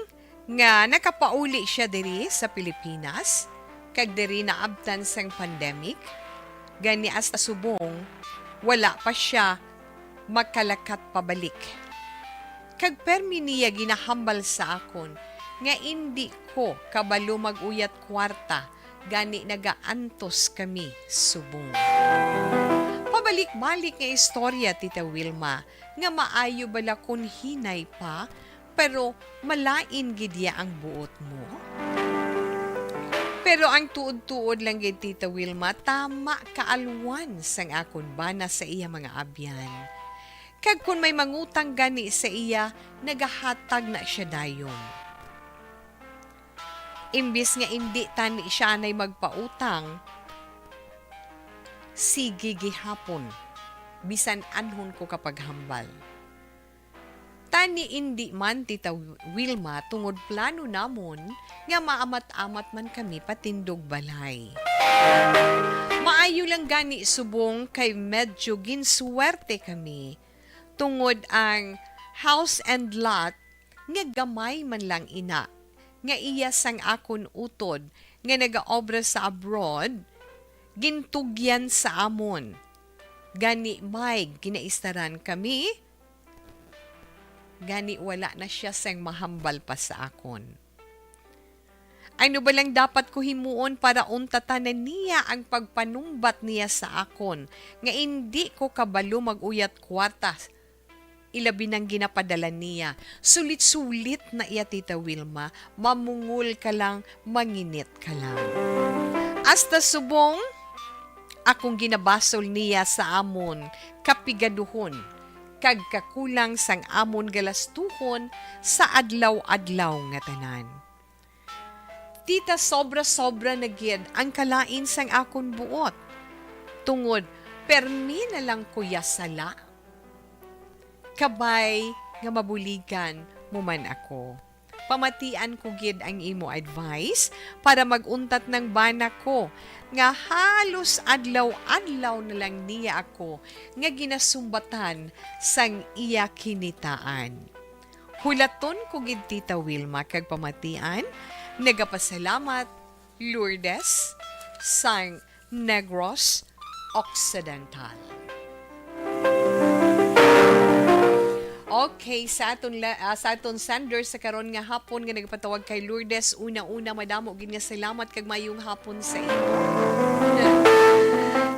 nga nakapauli siya diri sa Pilipinas, kag diri naabtan sang pandemic, gani hasta subong, wala pa siya makalakat pabalik. Kag permi niya ginahambal sa akon, nga hindi ko kabalo mag-uyat kwarta, gani nagaantos kami subong. Pabalik-balik nga istorya, Tita Wilma, nga maayo bala kun hinay pa, pero malain gidya ang buot mo. Pero ang tuod-tuod lang gid Tita Wilma, tama kaalwan sang akon bana sa iya mga abyan. Kag kun may mangutang gani sa iya, nagahatag na siya dayon. Imbis nga hindi tani siya nay magpautang, sige gihapon, bisan anhon ko kapag hambal. Tani indi man Tita Wilma tungod plano namon nga maamat-amat man kami patindog balay. Maayo lang gani subong kay medyo ginswerte kami tungod ang house and lot nga gamay man lang ina nga iya sang akon utod nga nagaobra sa abroad gintugyan sa amon. Gani may ginaistaran kami. Gani wala na siya sang mahambal pa sa akon. Ano ba lang dapat ko himuon para untatanan niya ang pagpanumbat niya sa akon nga hindi ko kabalo maguyat kwarta. Ilabi nang ginapadala niya. Sulit-sulit na iya Tita Wilma, mamungul ka lang, manginit ka lang. Hasta subong, akong ginabasol niya sa amon, kapigaduhon, kag kakulang sang amon galastuhon sa adlaw-adlaw nga tanan. Tita, sobra-sobra na gid ang kalain sang akon buot. Tungod, permi na lang kuya sala. Kabay nga mabuligan mo man ako. Pamatian ko gid ang imo advice para maguntat ng bana ko nga halos adlaw-adlaw na lang niya ako nga ginasumbatan sang iya kinitaan. Hulaton ko gid Tita Wilma kag pamatian, nagapasalamat Lourdes sang Negros Occidental. Okay, sa aton sender sa karon nga hapon nga nagpatawag kay Lourdes, una-una madamo gid nga salamat kag mayong hapon sa imo.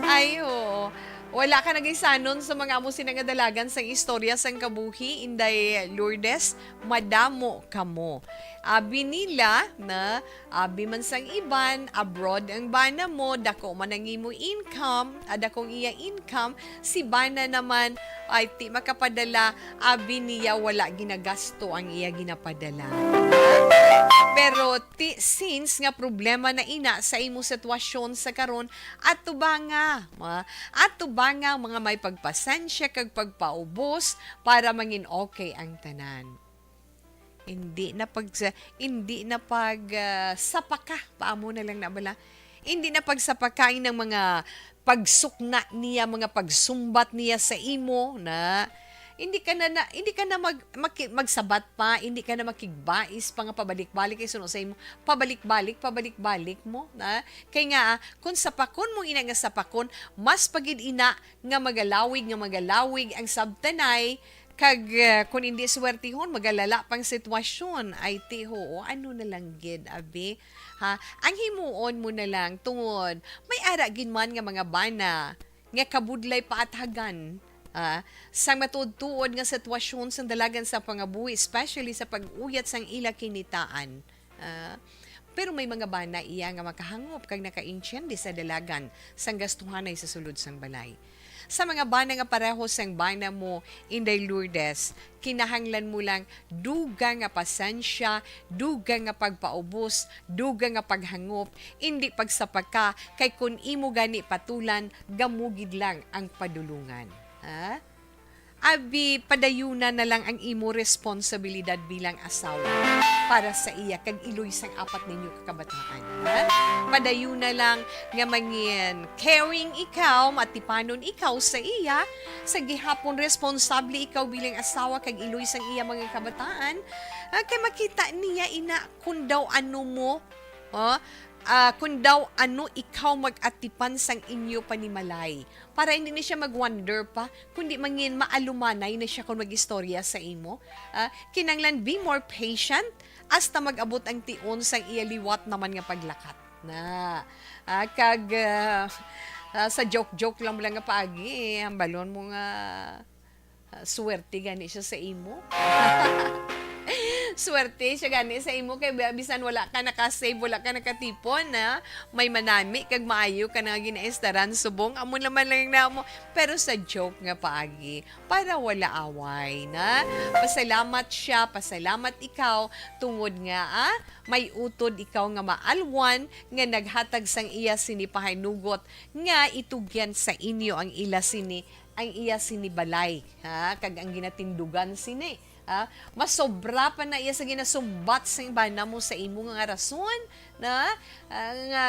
Ayo, wala ka nagaysanon sa mga amo sinangadalagan sang istorya sang kabuhi, Inday Lourdes, madamo kamo. Abi nila na abi man sang iban, abroad ang bana mo, dako man ang imo income, adakong iya income, si bana naman ay ti makapadala, abi niya wala ginagasto ang iya ginapadala. Pero since nga problema na ina sa imo sitwasyon sa karon, ato ba nga mga may pagpasensya kag pagpaubos para mangin okay ang tanan. Hindi na sapaka paamo na lang nabala. Hindi na pagsapakain ng mga pagsukna niya, mga pagsumbat niya sa imo na hindi ka na magsabat pa, hindi ka na makigbais pa nga pabalik-balik kay suno sa imo, pabalik-balik mo na kay nga kung sapakon mo ina nga sapakon, mas pagid ina nga magalawig ang sabtanay. Kag kung hindi swertihon, magalala pang sitwasyon, ay tiho, ano na lang gid, abi. Ha? Ang himuon mo na lang, tungod, may ara ginman nga mga bana, nga kabudlay paathagan, sa matudtuod nga sitwasyon sa dalagan sa pangabuhi, especially sa pag-uyat sang ila kinitaan. Pero may mga bana iya nga makahangop kag naka-insyende sa dalagan sang gastuhanay sa sulod sang balay. Sa mga bana nga pareho sang bana mo, Inday Lourdes, kinahanglan mo lang duga nga pasensya, duga nga pagpaubos, duga nga paghangop, hindi pagsapaka, kay kun imo gani patulan, gamugid lang ang padulungan. Ha? Abi, padayuna na lang ang imo responsibilidad bilang asawa para sa iya kag iloy sang apat ninyo kakabataan. Ha? Padayuna lang nga mangin caring ikaw, matipanon ikaw sa iya, sa gihapon responsable ikaw bilang asawa kag iloy sang iya mga kabataan, kay makita niya ina kung daw ano mo, kung daw ano ikaw mag-atipan sang inyo panimalay. Para hindi na siya mag-wonder pa, kundi mangin maalumanay na siya kung mag-istorya sa imo. Kinanglan be more patient hasta mag-abot ang tion sang iyaliwat naman nga paglakat. Sa joke-joke lang nga paagi, ang balon mo nga swerte gani siya sa imo. Swerte siya gani sa imo kay bisan wala ka naka-save, wala ka nakatipon na may manami kag maayo ka na ginaestaran subong amo naman lang na mo pero sa joke nga paagi para wala away na. Pasalamat siya, pasalamat ikaw tungod nga may utod ikaw nga maalwan nga naghatag sang iya sini pahinugot nga itugyan sa inyo ang iya sini balay kag ang ginatindugan sini. Mas sobra pa na iya sa ginasumbat sa ibana mo sa imo nga rason na nga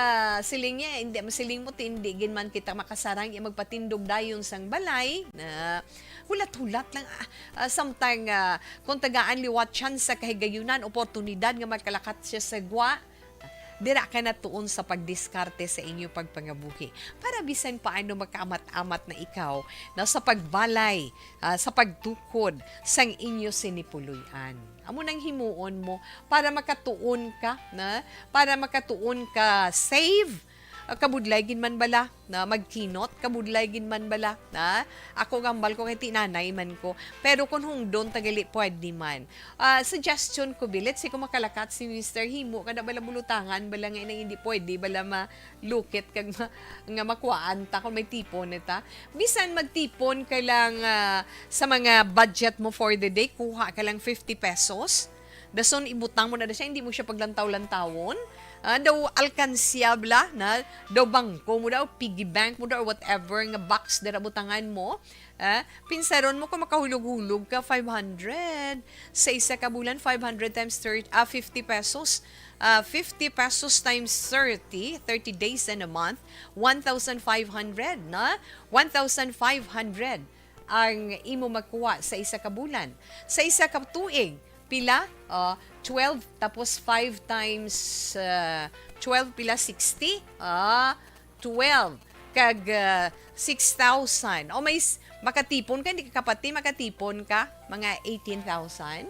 siling niya hindi masiling mo tindi gin man kita makasarang iya magpatindog dayon sang balay na hulat-hulat lang sometime kung tagaan liwat chance sa kahigayunan oportunidad nga magkalakat siya sa gwa dira ka na tuon sa pagdiskarte sa inyo pagpangabuhi. Para bisan paano makaamat-amat na ikaw na sa pagbalay, sa pagtukod sang inyo sinipuluyan. Amo nang himuon mo para makatuon ka save kabudlay gin man bala na magkinot kabudlay gin man bala na ako gambal ko kay tinanay man ko pero kung hungdon tagali pwede man suggestion ko bilit si ko makalakat si Mr. Himo kada bala bulutangan bala nga inang hindi pwede bala malukit kag nga makuhaan ta kung may tipon neta bisan magtipon ka lang sa mga budget mo for the day kuha ka lang 50 pesos dason ibutang mo na siya hindi mo siya paglantaw-lantawon daw alkansyabla na daw bangko mo daw piggy bank mo daw or whatever nga box na butangan mo pinsaron mo kung makahulog-hulog ka 500 sa isa ka bulan 500 times 50 pesos 50 pesos times 30 days in a month 1,500 na 1,500 ang imo makuha sa isa ka bulan sa isa ka tuig pila 12 tapos 5 times 12 pila 60 12 kag 6,000 o may makatipon ka hindi ka kapati makatipon ka mga 18,000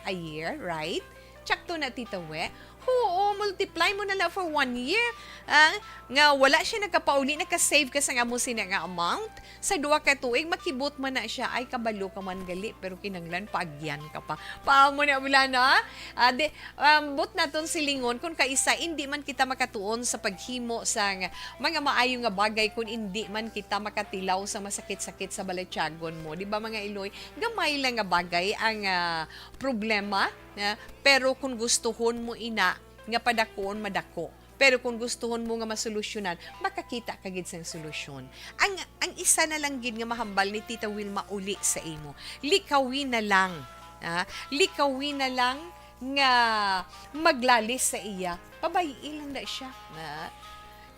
a year right tsakto na tita we oo, multiply mo na lang for 1 year. Nga wala siya nagkapauli, nagka-save ka sa nga mo sina nga amount. Sa 2 ka tuig, makibot man na siya. Ay, kabalo ka man gali, pero kinanglan, paagyan ka pa. Paamo na, wala na. But na ton silingon, kung kaisa, hindi man kita makatuon sa paghimo sa mga maayo nga bagay, kung hindi man kita makatilaw sa masakit-sakit sa balatsyagon mo. Di ba mga Iloy? Gamay lang nga bagay ang problema, pero kung gustuhon mo ina, nga padakoon madako. Pero kung gustuhon mo nga masolusyonan, makakita ka gid sang solusyon. Ang isa na lang gid nga mahambal ni Tita Wilma uli sa imo. Likawin na lang. Likawin na lang nga maglalis sa iya. Pabayi lang na siya.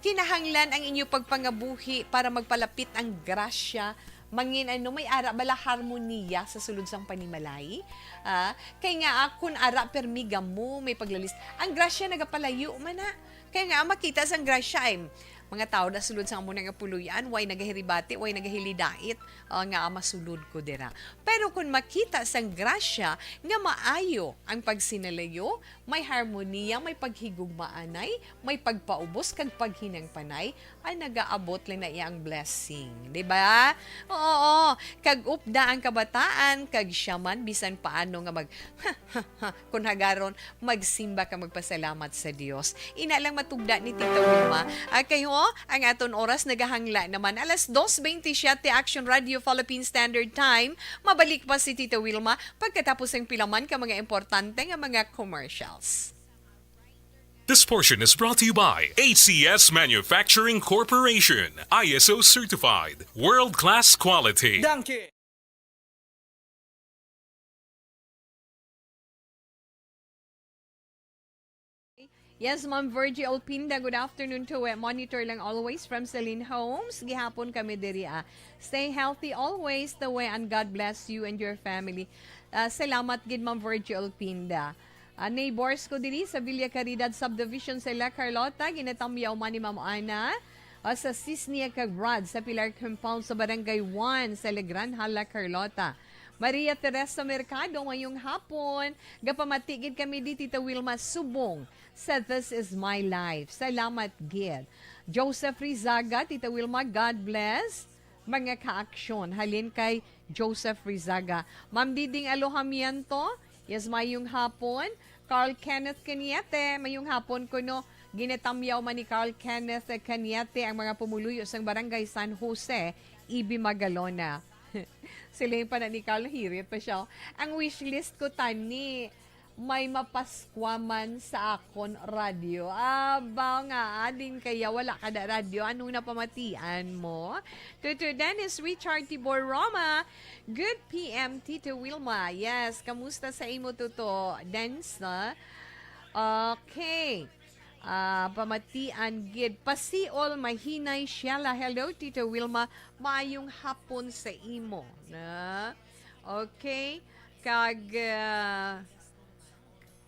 Kinahanglan ang inyo pagpangabuhi para magpalapit ang grasya mangin may ara bala harmoniya sa sulod sang panimalay kay nga kun ara permiga mo may paglalis ang grasya nagapalayo man na kay nga makita sang grasya ay mga tao na sulod sa muna nga puluyan, way nagahiribati, way nagahilidait, nga masulod ko dira. Pero kung makita sang grasya, nga maayo ang pagsinalayo, may harmoniya, may paghigugmaanay, may pagpaubos, kag paghinang panay, ay nagaabot lang na iyang blessing. Diba? Oo, kag upda ang kabataan, kag siyaman, bisan paano nga kung hagaron, magsimba ka magpasalamat sa Dios. Ina lang matugda ni Tita Wilma. Kayo, ang aton oras nagahangla naman. Alas 2:27 Action Radio Philippine Standard Time. Mabalik pa si Tita Wilma pagkatapos ng pilaman ka mga importante nga mga commercials. This portion is brought to you by ACS Manufacturing Corporation. ISO certified. World-class quality. Donkey. Yes, Ma'am Virgie Alpinda, good afternoon to monitor lang always from Celine Homes. Gihapon kami diri. Stay healthy always the way and God bless you and your family. Salamat gid Ma'am Virgie Alpinda. Neighbors ko diri sa Villa Caridad Subdivision sa La Carlota, ginatamyaw man ni Ma'am Ana. Sa Sisnia Cagrad sa Pilar Compound sa Barangay 1 sa Legran, Hala, Carlota. Maria Teresa Mercado, ngayong hapon, gapamatigid kami di Tita Wilma Subong sa This Is My Life. Salamat, Gid. Joseph Rizaga, Tita Wilma, God bless. Mga ka-aksyon, halin kay Joseph Rizaga. Ma'am Diding Alohamiento, Yes, mayong hapon. Carl Kenneth Cañete, mayong hapon ko no. Ginatamyaw man ni Carl Kenneth Cañete ang mga pumuluyo sa barangay San Jose, Ibi Magalona. Sila yung pa na ni Carl, hirit pa siya. Ang wishlist ko tani, may mapaskwaman sa akon radyo. Aba nga, din kaya wala ka na radyo. Anong napamatian mo? Tuto Dennis Richard Tibor Roma. Good PM, Tito Wilma. Yes, kamusta sa imo tuto? Dance na? Okay. Pamatian gid. Pasiol mahinay Sheila. Hello, Tito Wilma. Maayong hapon sa imo. Na? Okay.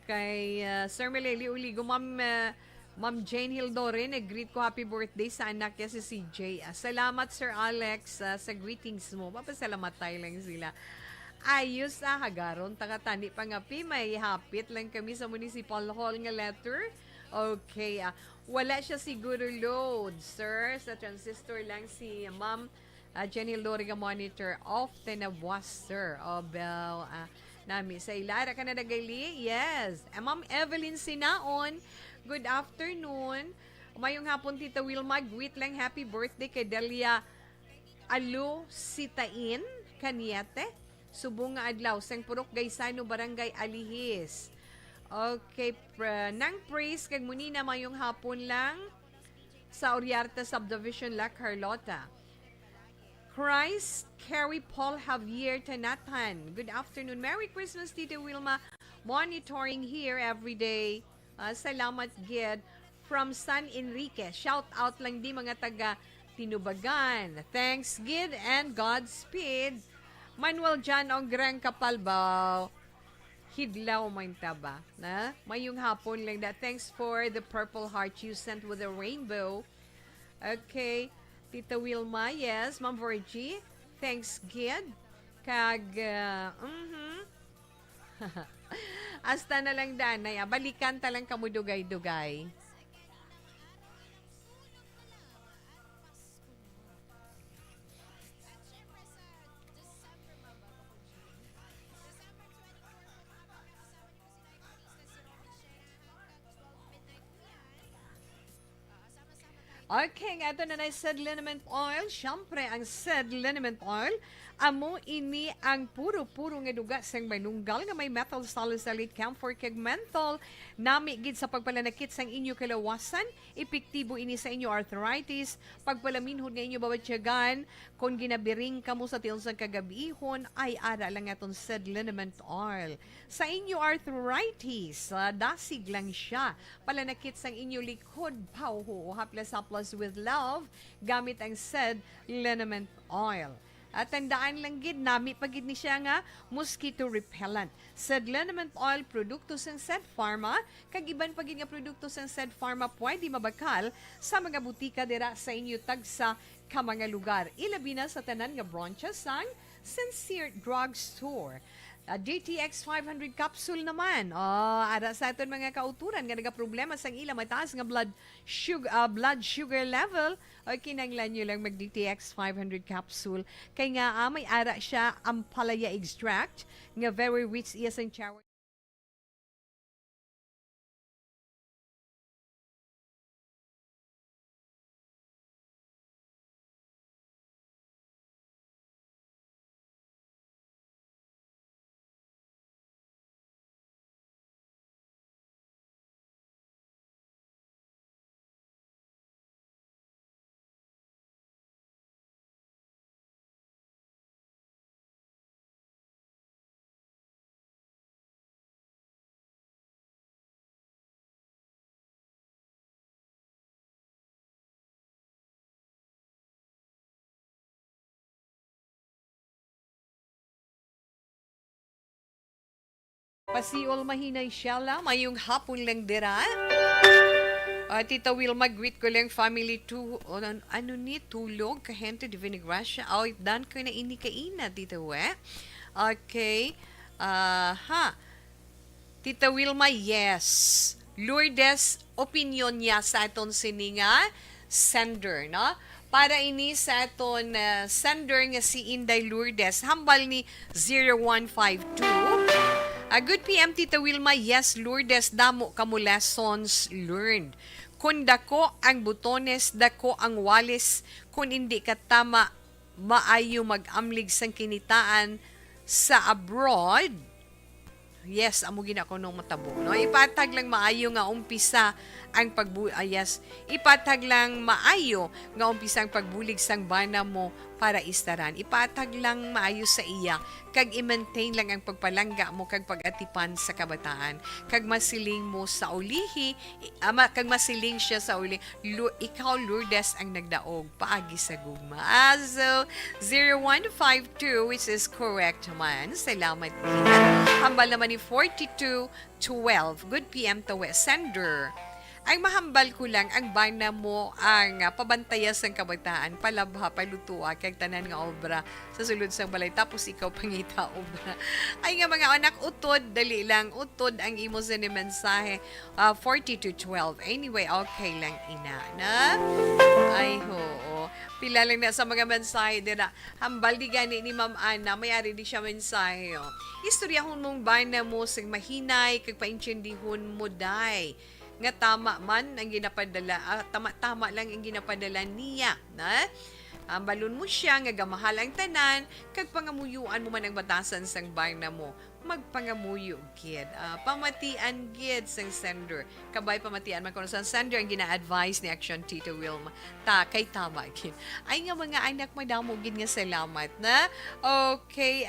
Kay Sir Meleli Uligo, Ma'am Jane Hildore, nag-greet ko happy birthday sa anak niya si CJ. Salamat Sir Alex sa greetings mo. Papasalamat tayo lang sila. Ayos hagaron, takatani pangapi, may hapit lang kami sa Municipal Hall nga letter. Okay, wala siya siguro load, sir. Sa transistor lang si Ma'am Jenny Loriga monitor off na buwas, sir. Nami sa ilara ka na nagali? Yes. Ma'am Evelyn Sinaon, good afternoon. Mayong hapon, Tita Wilma, greet lang happy birthday kay Delia Alo Sitain Cañete. Subong nga adlaw, sang Purok Gaysano, Barangay Alihis. Okay, nang praise kag munina mayong hapon lang sa Oriarta Subdivision, La Carlota. Christ, Carrie Paul Javier Tanatan. Good afternoon. Merry Christmas, Tita Wilma. Monitoring here every day. Salamat, Gid. From San Enrique. Shout out lang di mga taga Tinubagan. Thanks, Gid, and Godspeed. Manuel Jan Ograng Kapalbaw. Hidlaw man taba. Na? Mayong hapon lang na. Thanks for the purple heart you sent with a rainbow. Okay. Tita Wilma, yes. Ma'am Virgie, thanks, Gid. Hasta na lang danay. Balikan talang kamudugay-dugay. Okay, nga ito na said liniment oil. Siyempre, ang said liniment oil, amo ini ang puro-puro nga duga sang manunggal nga may methyl salicylate camphor kag menthol. Nami gid sa pagpalanakit sang inyo kalawasan, epektibo ini sa inyo arthritis, pagpalaminhod nga inyo babatyagan, kung ginabiring kamo sa tiyon sa kagabihon, ay ara lang aton said liniment oil. Sa inyo arthritis, dasig lang siya. Palanakit sang inyo likod, pauho, haplas-haplas with love, gamit ang said liniment oil. At tandaan lang gid, nami pagid ni siya nga mosquito repellent. Said liniment oil, produkto sang said pharma, kag iban pagid nga produkto sang said pharma pwede mabakal sa mga butika dira sa inyo tagsa ka mga lugar. Ilabi na sa tanan nga branches sang Sincere Drugstore. DTX 500 capsule naman. Ara sa aton mga kauturan nga nagaproblema sang ila mataas nga blood sugar level. O kinanglan nyo lang mag DTX 500 capsule. Kay nga may ara siya ampalaya extract nga very rich iya sang chower. Pasiol mahinay siya la, mayong hapon lang dira. Tita Wilma, greet ko lang family to, ano ni, tulog, kahente de vinigrasya. Dan ko na ini kaina, Tita We. Okay. Tita Wilma, yes. Lourdes, opinion niya sa aton sininga sender, no? Para ini sa aton sender nga si Inday Lourdes, hambal ni 0152 Good PM, Tita Wilma. Yes, Lourdes, damo kamo lessons learned. Kung dako ang butones, dako ang walis, kung hindi ka tama, maayo mag-amlig sang kinitaan sa abroad. Yes, amo gina ko nung matabo. No? Ipatag lang maayo nga umpisa ang ipatag lang maayo nga umpisa ang pagbulig sang bana mo para istaran. Ipatag lang maayo sa iya kag i-maintain lang ang pagpalangga mo kag pag-atipan sa kabataan. Kag masiling mo sa ulihi, kag masiling siya sa uli. Ikaw Lourdes ang nagdaog paagi sa gugma. So 0152 which is correct man. Salamat din. Hambal naman ni 4212. Good PM to sender. Ang mahambal ko lang, ang bana mo ang pabantayas ng kabataan, palabha, palutua, kag tanan nga obra sa sulod sang balay. Tapos ikaw pangita obra. Ay nga mga anak, utod, dali lang, utod ang imo sa ni mensahe. 4212. Anyway, okay lang ina, na? Ay ho. Pila lang na sa mga mensahe dira. Hambal di gani ni Ma'am Ana, may-ari di siya mensahe. Oh. Istoryahon mong bana mo sa mahinay, kag paintsindihon mo day. Nga tama man ang ginapadala, tama lang ang ginapadala niya, na? Balon mo siya, nga gamahal ang tanan, kag pangamuyuan mo man ang batasan sang bana mo, magpangamuyo, gid. Pamatian, gid, sang sender. Kabay pamatian man kono sang sender, ang gina-advise ni Action Tito Wilma. Kay tama, gid. Ay nga mga anak, madamo, gid nga salamat, na? Okay,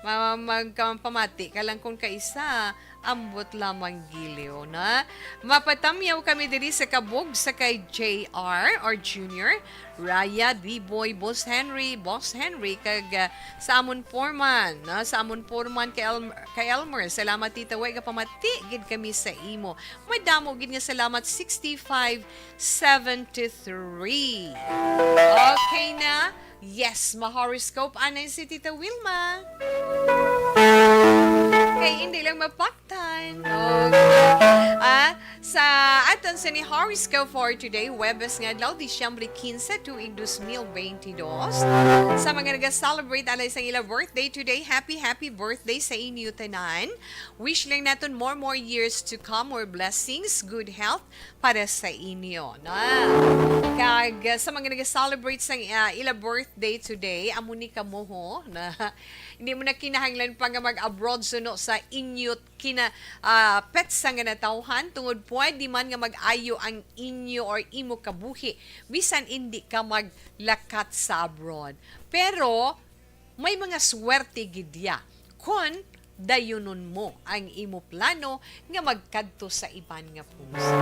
magpamati ka lang kung kaisa, ambot lamang giliw, na? Mapatamyaw kami diri sa kabog sa kay JR or Junior, Raya, D-Boy, Boss Henry, kag sa Amon Foreman, na? Sa Amon Foreman kay Elmer. Salamat tita, way ka pamati, gid kami sa imo. Madamo, gid nga salamat, 6573. Okay na? Yes, ma-horoscope, anay si Tita Wilma. Kay hindi lang mapaktan. Okay. Sa aton sa ni horoscope for today, Webes nga adlaw, Disyembre 15, tuig 2022. Sa mga nag-celebrate alay sa ila birthday today, happy birthday sa inyo tanan. Wish lang natin more years to come, more blessings, good health para sa inyo. Na? Kag sa mga nag-celebrate sa ila birthday today, amo ni kamo ho, na hindi mo na kinahanglan pa nga mag-abroad suno sa inyot petsa nga natawhan tungod pwede man nga mag-ayo ang inyo or imo kabuhi bisan hindi ka maglakat sa abroad. Pero may mga swerte gidya kung dayunon mo ang imo plano nga magkadto sa iban nga puso.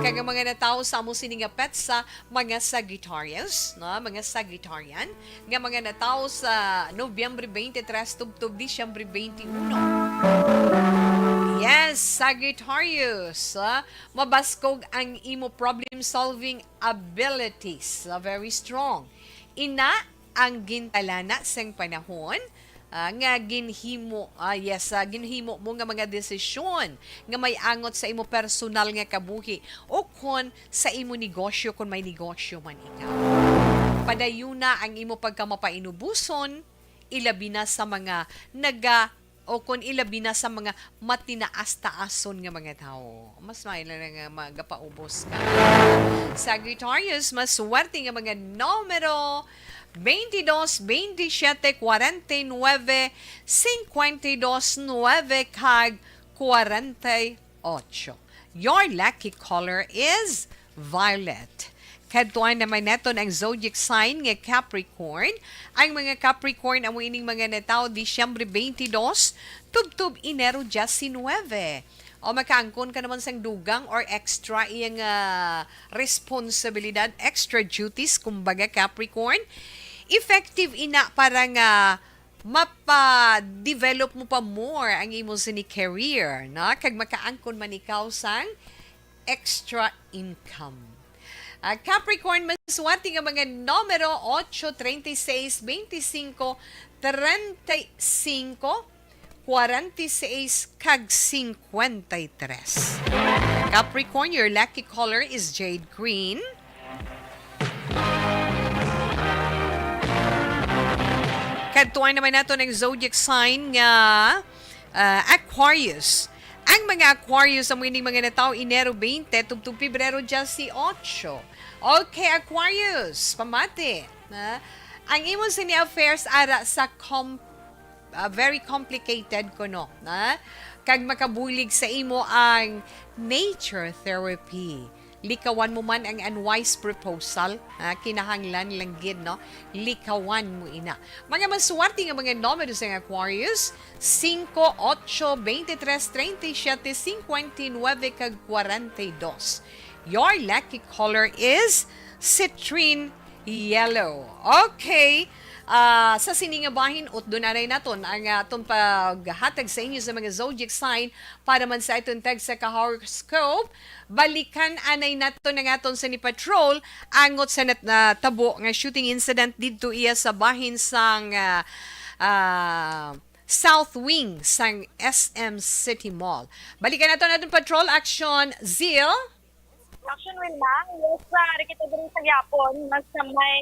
Kaya mga natawo sa amo sini nga petsa, mga Sagittarius, no? Mga Sagittarian, nga mga natawo sa Nobyembre 23 tubtub Disyembre 21. Yes, Sagittarius, mabaskog ang imo problem-solving abilities, very strong. Ina ang gintalana sang panahon, nga ginhimo mo nga mga desisyon nga may angot sa imo personal nga kabuhi o kon sa imo negosyo kung may negosyo man ikaw. Padayuna ang imo pagkamapainubuson, ilabi na sa mga ilabi na sa mga matinaas-taason nga mga tao. Mas may lang nga magapaubos ka. Sagittarius, mas swerte nga mga numero 22, 27, 49, 52, 9, kag 48. Your lucky color is violet. Kadtuan naman naton ang zodiac sign nga Capricorn. Ang mga Capricorn amo ining mga natawo Disyembre 22, tubtub Enero 19. O makaangkon ka naman sang dugang or extra iyang responsibilidad, extra duties, kumbaga Capricorn. Effective ina para nga mapa-develop mo pa more ang imo sini career, na? Kag makaangkon man ikaw sang extra income. Capricorn, maswerte nga mga numero 8, 36, 25, 35, 46, kag 53. Capricorn, your lucky color is jade green. Kadtuan naman nato ng zodiac sign nga Aquarius. Ang mga Aquarius ang winning mga natao Enero 20 tubtub Pebrero 18. Okay, Aquarius, pamati. Ang imong sini affairs ara sa very complicated kuno. Kag makabulig sa imo ang nature therapy. Likawan mo man ang unwise proposal, kinahanglan lang gid, no? Likawan mo ina. Mga maswerte nga mga numero sa Aquarius, 5, 8, 23, 37, 59, kag 42. Your lucky color is citrine yellow. Okay. Sa siningabahin, utdo na rin naton ang atong paghatag sa inyo sa mga zodiac sign para man sa itong tag sa ka-horoscope. Balikan anay naton ng aton sa ni Patrol angot sa tabo nga shooting incident dito iya sa bahin sang South Wing sang SM City Mall. Balikan naton Patrol Action Zeal. Action Wilma, yes, kita diri sa Yapon, mas sa may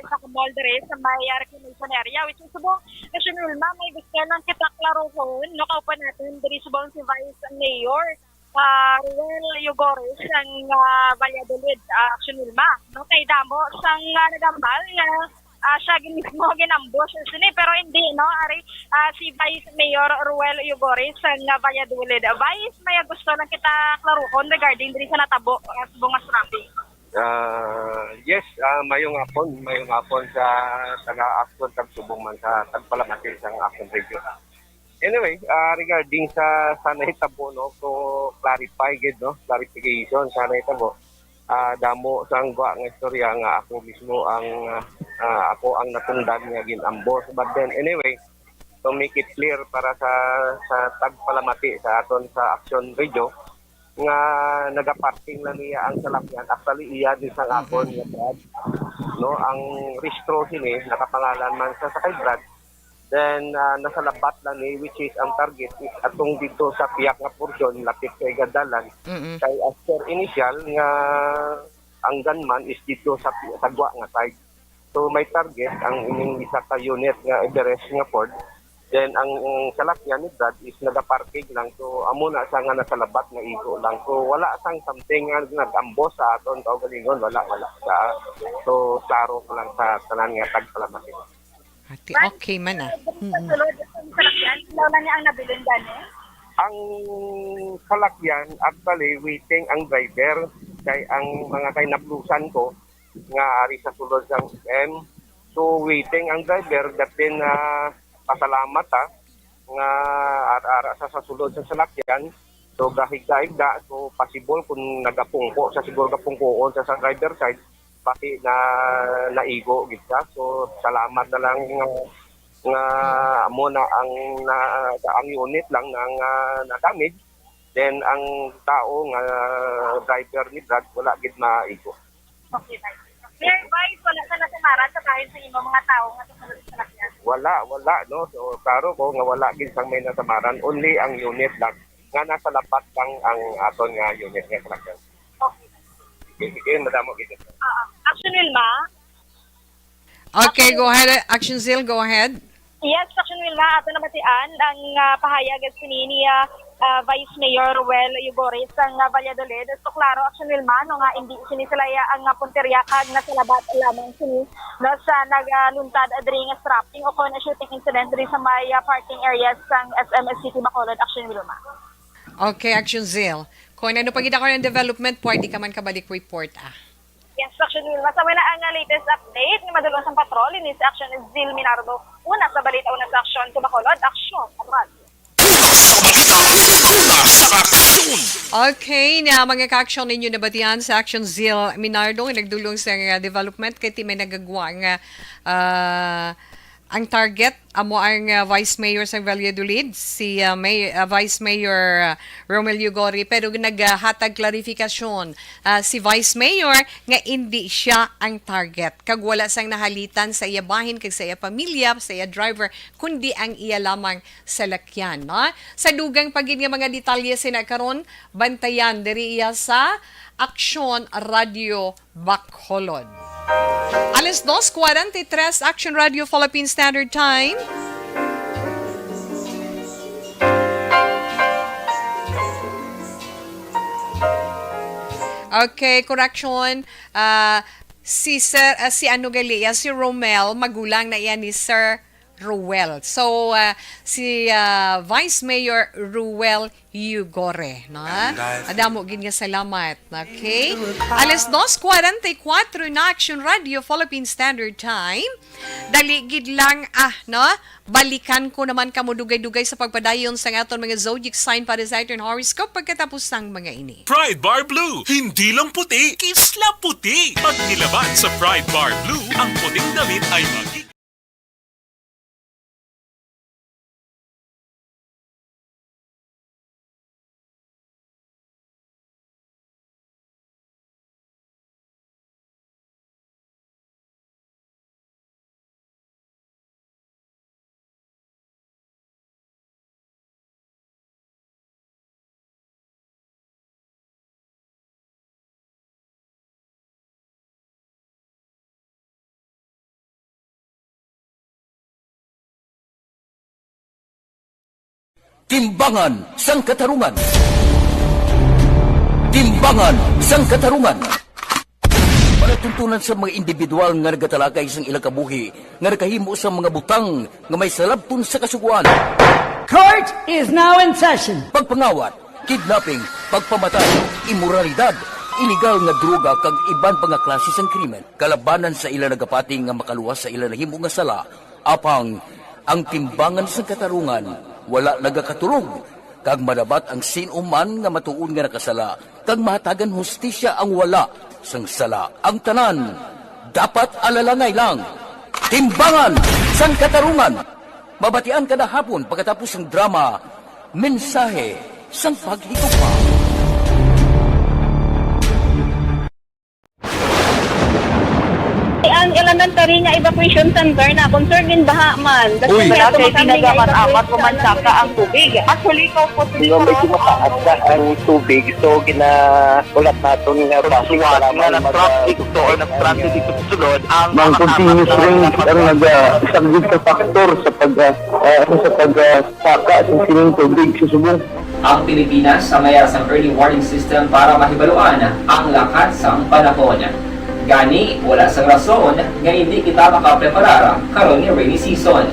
isa ka mall diri sa may recreation area, which is subong Action Wilma, may gusto lang kita klarohon, no, kaupan natin diri subong si Vice Mayor, Ruel Yugores, ang Valladolid, Action Wilma, no, kay damo, sang nagambal nga, siya mismo ginambos sini pero hindi no ari si Vice Mayor Ruel Yugores sa Valladolid. Vice, may gusto lang kita klaruhon regarding diri sa natabo sa bungas traffic. Yes, mayong hapon sa taga-action tagsubong man sa tagpalamati sa action radio. Anyway, regarding sa nahitabo no, to clarify gid no, clarification sa nahitabo. Damo sa angwa nga istorya nga ako mismo ang ako ang natungdan nga ginambos, but then anyway to make it clear para sa tagpalamati sa aton sa Action Radio nga nagaparking lang niya ang salakyan, actually iya din sa akon nga Brad, no, ang restro sini nakapangalan man sa kay Brad, then nasa labat lang ni which is ang target is atong dito sa piyak nga porsyon lapit kay Gadalan. Kay after initial nga ang gunman is dito sa Tagwa nga side. So may target ang ining isa ka unit nga Everest nga Ford. Then ang salakyan ni Brad is nagaparking lang, so amo na sa nga nasa labat nga igo lang. So wala sang something nga nagambos sa aton kaugalingon, wala sa. So klaro lang sa tanan nga tagpalamati. Ati, okay man Sulod ang salakyan, wala niya ang nabilin gani. Ang salakyan, actually, waiting ang driver kay ang mga kay naplusan ko nga ari sa sulod sang SM. So, waiting ang driver that then pasalamat nga ara sa sulod sa salakyan. So, gahig-gahigda. So, possible kung nagapungko sa siguro kapungkoon sa driver side, pati na naigo gid ka. So salamat na lang nga amo na ang unit lang nang na-damage. Then ang tao nga driver ni Brad wala gid maigo. Okay, clear Vice, wala sa nasamaran sa bahin sa imo mga tao nga tusulod sa lakyan. Wala no. So klaro ko nga wala gid sang may nasamaran, only ang unit lang nga nasa lapat lang ang aton nga unit nga lakyan. Sige, madamo gid. Action Wilma. Okay, go ahead. Action Zeal, go ahead. Yes, Action Wilma, ato na batian ang pahayag at sinini Vice Mayor Ruel Yugores ang Valladolid. So klaro, Action Wilma, no nga hindi sinisalaya ang punteriya kag nasa labat lamang sini no sa nagluntad adri nga strapping o kon shooting incident diri sa may parking areas sang SMS City Bacolod. Action Wilma. Okay, Action Zeal. Kung ano pag ako ng development, pwede ka man kabalik report Yes, Action Wilma. Sa wala ang latest update ni Madulong sang Patrol, ini sa Action is Zil Minardo. Una sa balita, una sa Action sa Bacolod. Action at radio. Okay, na mga ka-action ninyo na batihan sa Action Zeal Minardo nga nagdulong sa development kay may nagagawa nga ang target amo ang Vice Mayor sa Valladolid si Vice Mayor Romel Yugori, pero naghatag klarifikasyon si Vice Mayor nga hindi siya ang target kag wala sang nahalitan sa iya bahin kag sa iya pamilya, sa iya driver, kundi ang iya lamang salakyan, no? Sa dugang pagin nga mga detalye sinakaron bantayan diri iya sa Action Radio Bacolod. Alas 2:43 Action Radio Philippine Standard Time. Okay, correction. Si Sir, si ano gali, si Romel, magulang na yan ni Sir Ruel. So, si Vice Mayor Ruel Yugore. No? Adamo, ginya salamat. Okay? Alas 2:44 na Action Radio, Philippine Standard Time. Daligid lang, no? Balikan ko naman kamo dugay-dugay sa pagpadayon sa aton mga zodiac sign para sa aton horoscope pagkatapos ng mga ini. Pride Bar Blue, hindi lang puti, kisla puti. Pag nilaban sa Pride Bar Blue, ang puting damit ay magiging Timbangan sang katarungan. Timbangan sang katarungan. Panatuntunan sa mga individual nga nagatalakay sang ilang kabuhi, nga nakahimo sa mga butang nga may salabton sa kasuguan. Court is now in session. Pagpangawat, kidnapping, pagpamatay, imoralidad, iligal nga droga kag iban pa nga klase sang krimen, kalabanan sa ilang nagapati nga makaluwas sa ilang nahimo nga sala, apang ang timbangan sa katarungan wala nagakatulog, kag madabat ang sinuman nga matuon nga nakasala, kag mahatagan hustisya ang wala sang sala. Ang tanan, dapat alalangay lang. Timbangan sang katarungan. Mabatian kada hapon pagkatapos ng drama, mensahe sang paghigugma. Ang elementary nga evacuation center na concern din baha man. Uy, kasi tinagaman amat kumansaka ang tubig. Actually, ko po Medyo mataas na ang tubig. So, kinaulat natin nga pasiwala nga ng traffic to or nag-transit dito sa sulod. Ang continuous rain ang nag-isang sa factor sa pagsaka sa sining tubig sa Subong. Ang Pilipinas sa mayas ang early warning system para mahibaluan ang lakat sa panahon. Gani, wala sa rason nga hindi kita makapreparar karon ni rainy season.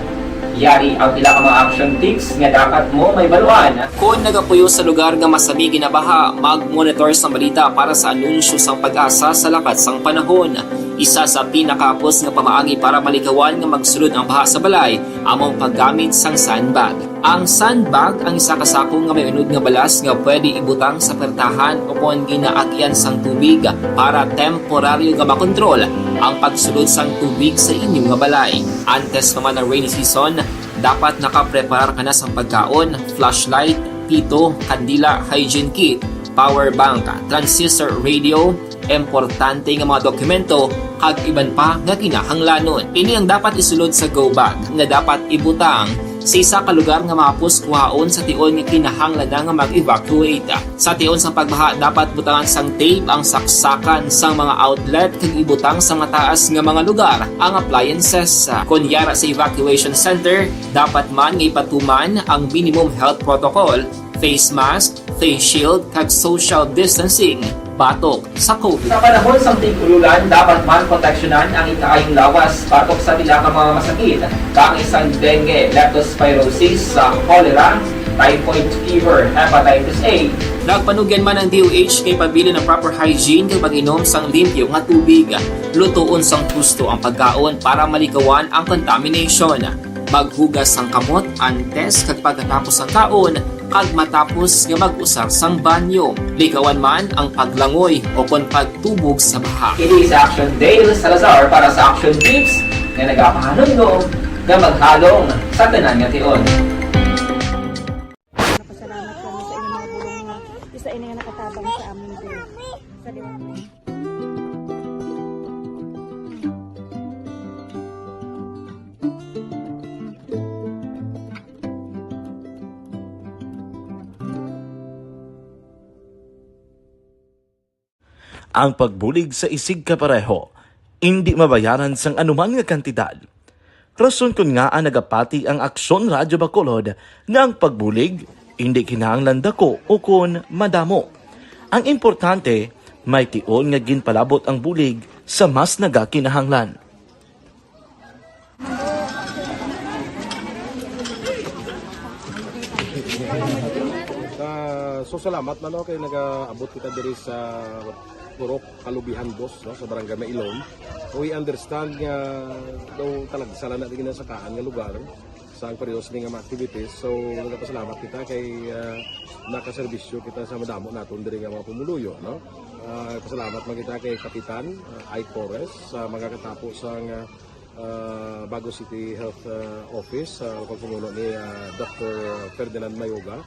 Yari ang pila ka mga action tips nga dapat mo may baluan. Kung nagapuyo sa lugar nga masabi ginabaha, mag-monitor sa balita para sa anunsyo sang pag-asa sa lakat sang panahon. Isa sa pinakapos nga pamaagi para malikawan nga magsulod ang baha sa balay, among paggamit sang sandbag. Ang sandbag ang isa kasakong nga may unod nga balas nga pwede ibutang sa pertahan upon ginaagyan sang tubig para temporaryo nga makontrol ang pagsulod sang tubig sa inyong nga balay. Antes naman ng rainy season, dapat nakapreparar ka na sa pagkaon, flashlight, pito, kandila, hygiene kit, power bank, transistor radio, importante nga mga dokumento, kag iban pa nga kinahanglanon. Ini ang dapat isulod sa go bag nga dapat ibutang sa isa ka lugar nga mapus kuhaon sa tion nga kinahanglan nga mag-evacuate. Sa tion sa pagbaha, dapat butangan sang tape ang saksakan sang mga outlet kag ibutang sa mataas nga mga lugar ang appliances. Kunyara sa evacuation center, dapat man nga ipatuman ang minimum health protocol, face mask, face shield kag social distancing. Batok sa COVID. Sa panahon sa tig-ululan, dapat man proteksyonan ang ikaayong lawas batok sa pila ka mga masakit, kang isang dengue, leptospirosis, cholera, typhoid fever, hepatitis A. Nagpanugyan man ang DOH kay pabili ng proper hygiene kay pag-inom sang limpyo nga tubig. Lutuon sang husto ang pagkaon para malikawan ang contamination. Maghugas sang kamot antes kag pagkatapos ang kaon, kag matapos nga mag-usar sang banyo. Likawan man ang paglangoy o kon pagtubog sa baha. Kini sa Action Dale Salazar para sa Action Tips nga nagapahanong nga maghalong sa tanan nga tion. Napasalamat kami sa inyong mga bulong nga isa ini nga nakatabang sa amin din. Sa ang pagbulig sa isig kapareho, hindi mabayaran sang anuman nga kantidad. Rason kun nga ang nagapati ang Aksyon Radyo Bacolod nga ang pagbulig, hindi kinahanglan dako o kun madamo. Ang importante, may tion nga ginpalabot ang bulig sa mas nagakinahanglan. So salamat man kay nagaabot kita diri sa Purok Kalubihan Boss sa Barangay Mailom. We understand nga daw talaga sala na din sa kaan nga lugar sa perios ni nga activities. So nagapasalamat kita kay nakaserbisyo kita sa madamo naton diri nga mga pumuluyo, no. Pasalamat man kita kay Kapitan Ike Torres sa magakatapos ang Bago City Health Office sa pagpumuno ni Dr. Ferdinand Mayoga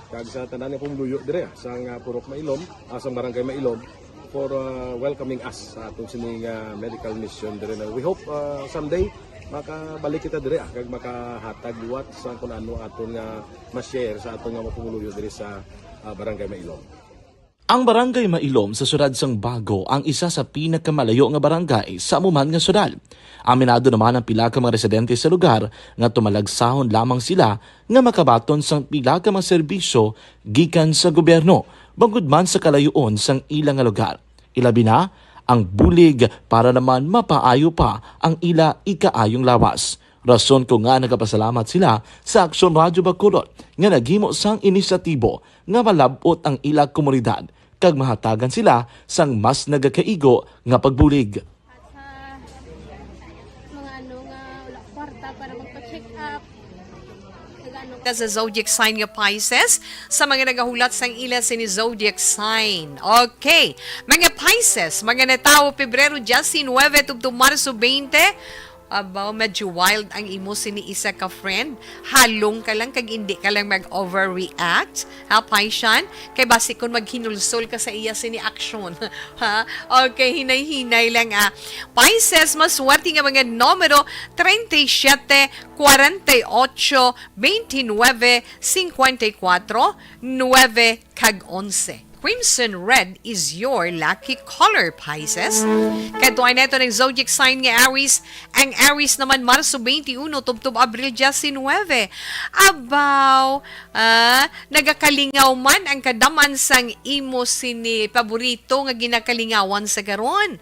kag sa tanan nga pumuluyo dire sa Purok Mailom, sa Barangay Mailom for welcoming us sa atong sining medical mission dire. We hope someday makabalik kita dire kag makahatag liwat sa kun ano aton nga ma-share sa atong nga mapumuluyo dire sa Barangay Mailom. Ang Barangay Mailom sa syudad sang Bago ang isa sa pinakamalayo nga barangay sa amuman nga syudad. Aminado naman ang pila ka mga residente sa lugar nga tumalagsahon lamang sila nga makabaton sang pila ka mga serbisyo gikan sa gobyerno bangod man sa kalayuon sang ilang nga lugar. Ilabi na ang bulig para naman mapaayo pa ang ila ikaayong lawas. Rason ko nga nagapasalamat sila sa Aksyon Radyo Bacolod nga naghimo sang inisyatibo nga malabot ang ila komunidad kag mahatagan sila sang mas nagakaigo nga pagbulig. Sa zodiac sign nga Pisces, sa mga nagahulat sang ila sini zodiac sign. Okay, mga Pisces, mga natawo Pebrero 19 tubto Marso 20, abaw medyo wild ang imo sini isa ka friend. Halong ka lang kag hindi ka lang mag-overreact. Ha, Paisyan? Kay basi kun maghinulsol ka sa iya sini aksyon. Ha? Okay, hinay-hinay lang Pisces, maswerte nga mga numero 37, 48, 29, 54, 9, kag 11. Crimson red is your lucky color, Pisces. Katuan neto ng zodiac sign nga Aries. Ang Aries naman Marso 21 tubtob Abril 19. Abaw, nagakalingaw man ang kadaman sang imo sini paborito nga ginakalingawan sa karon.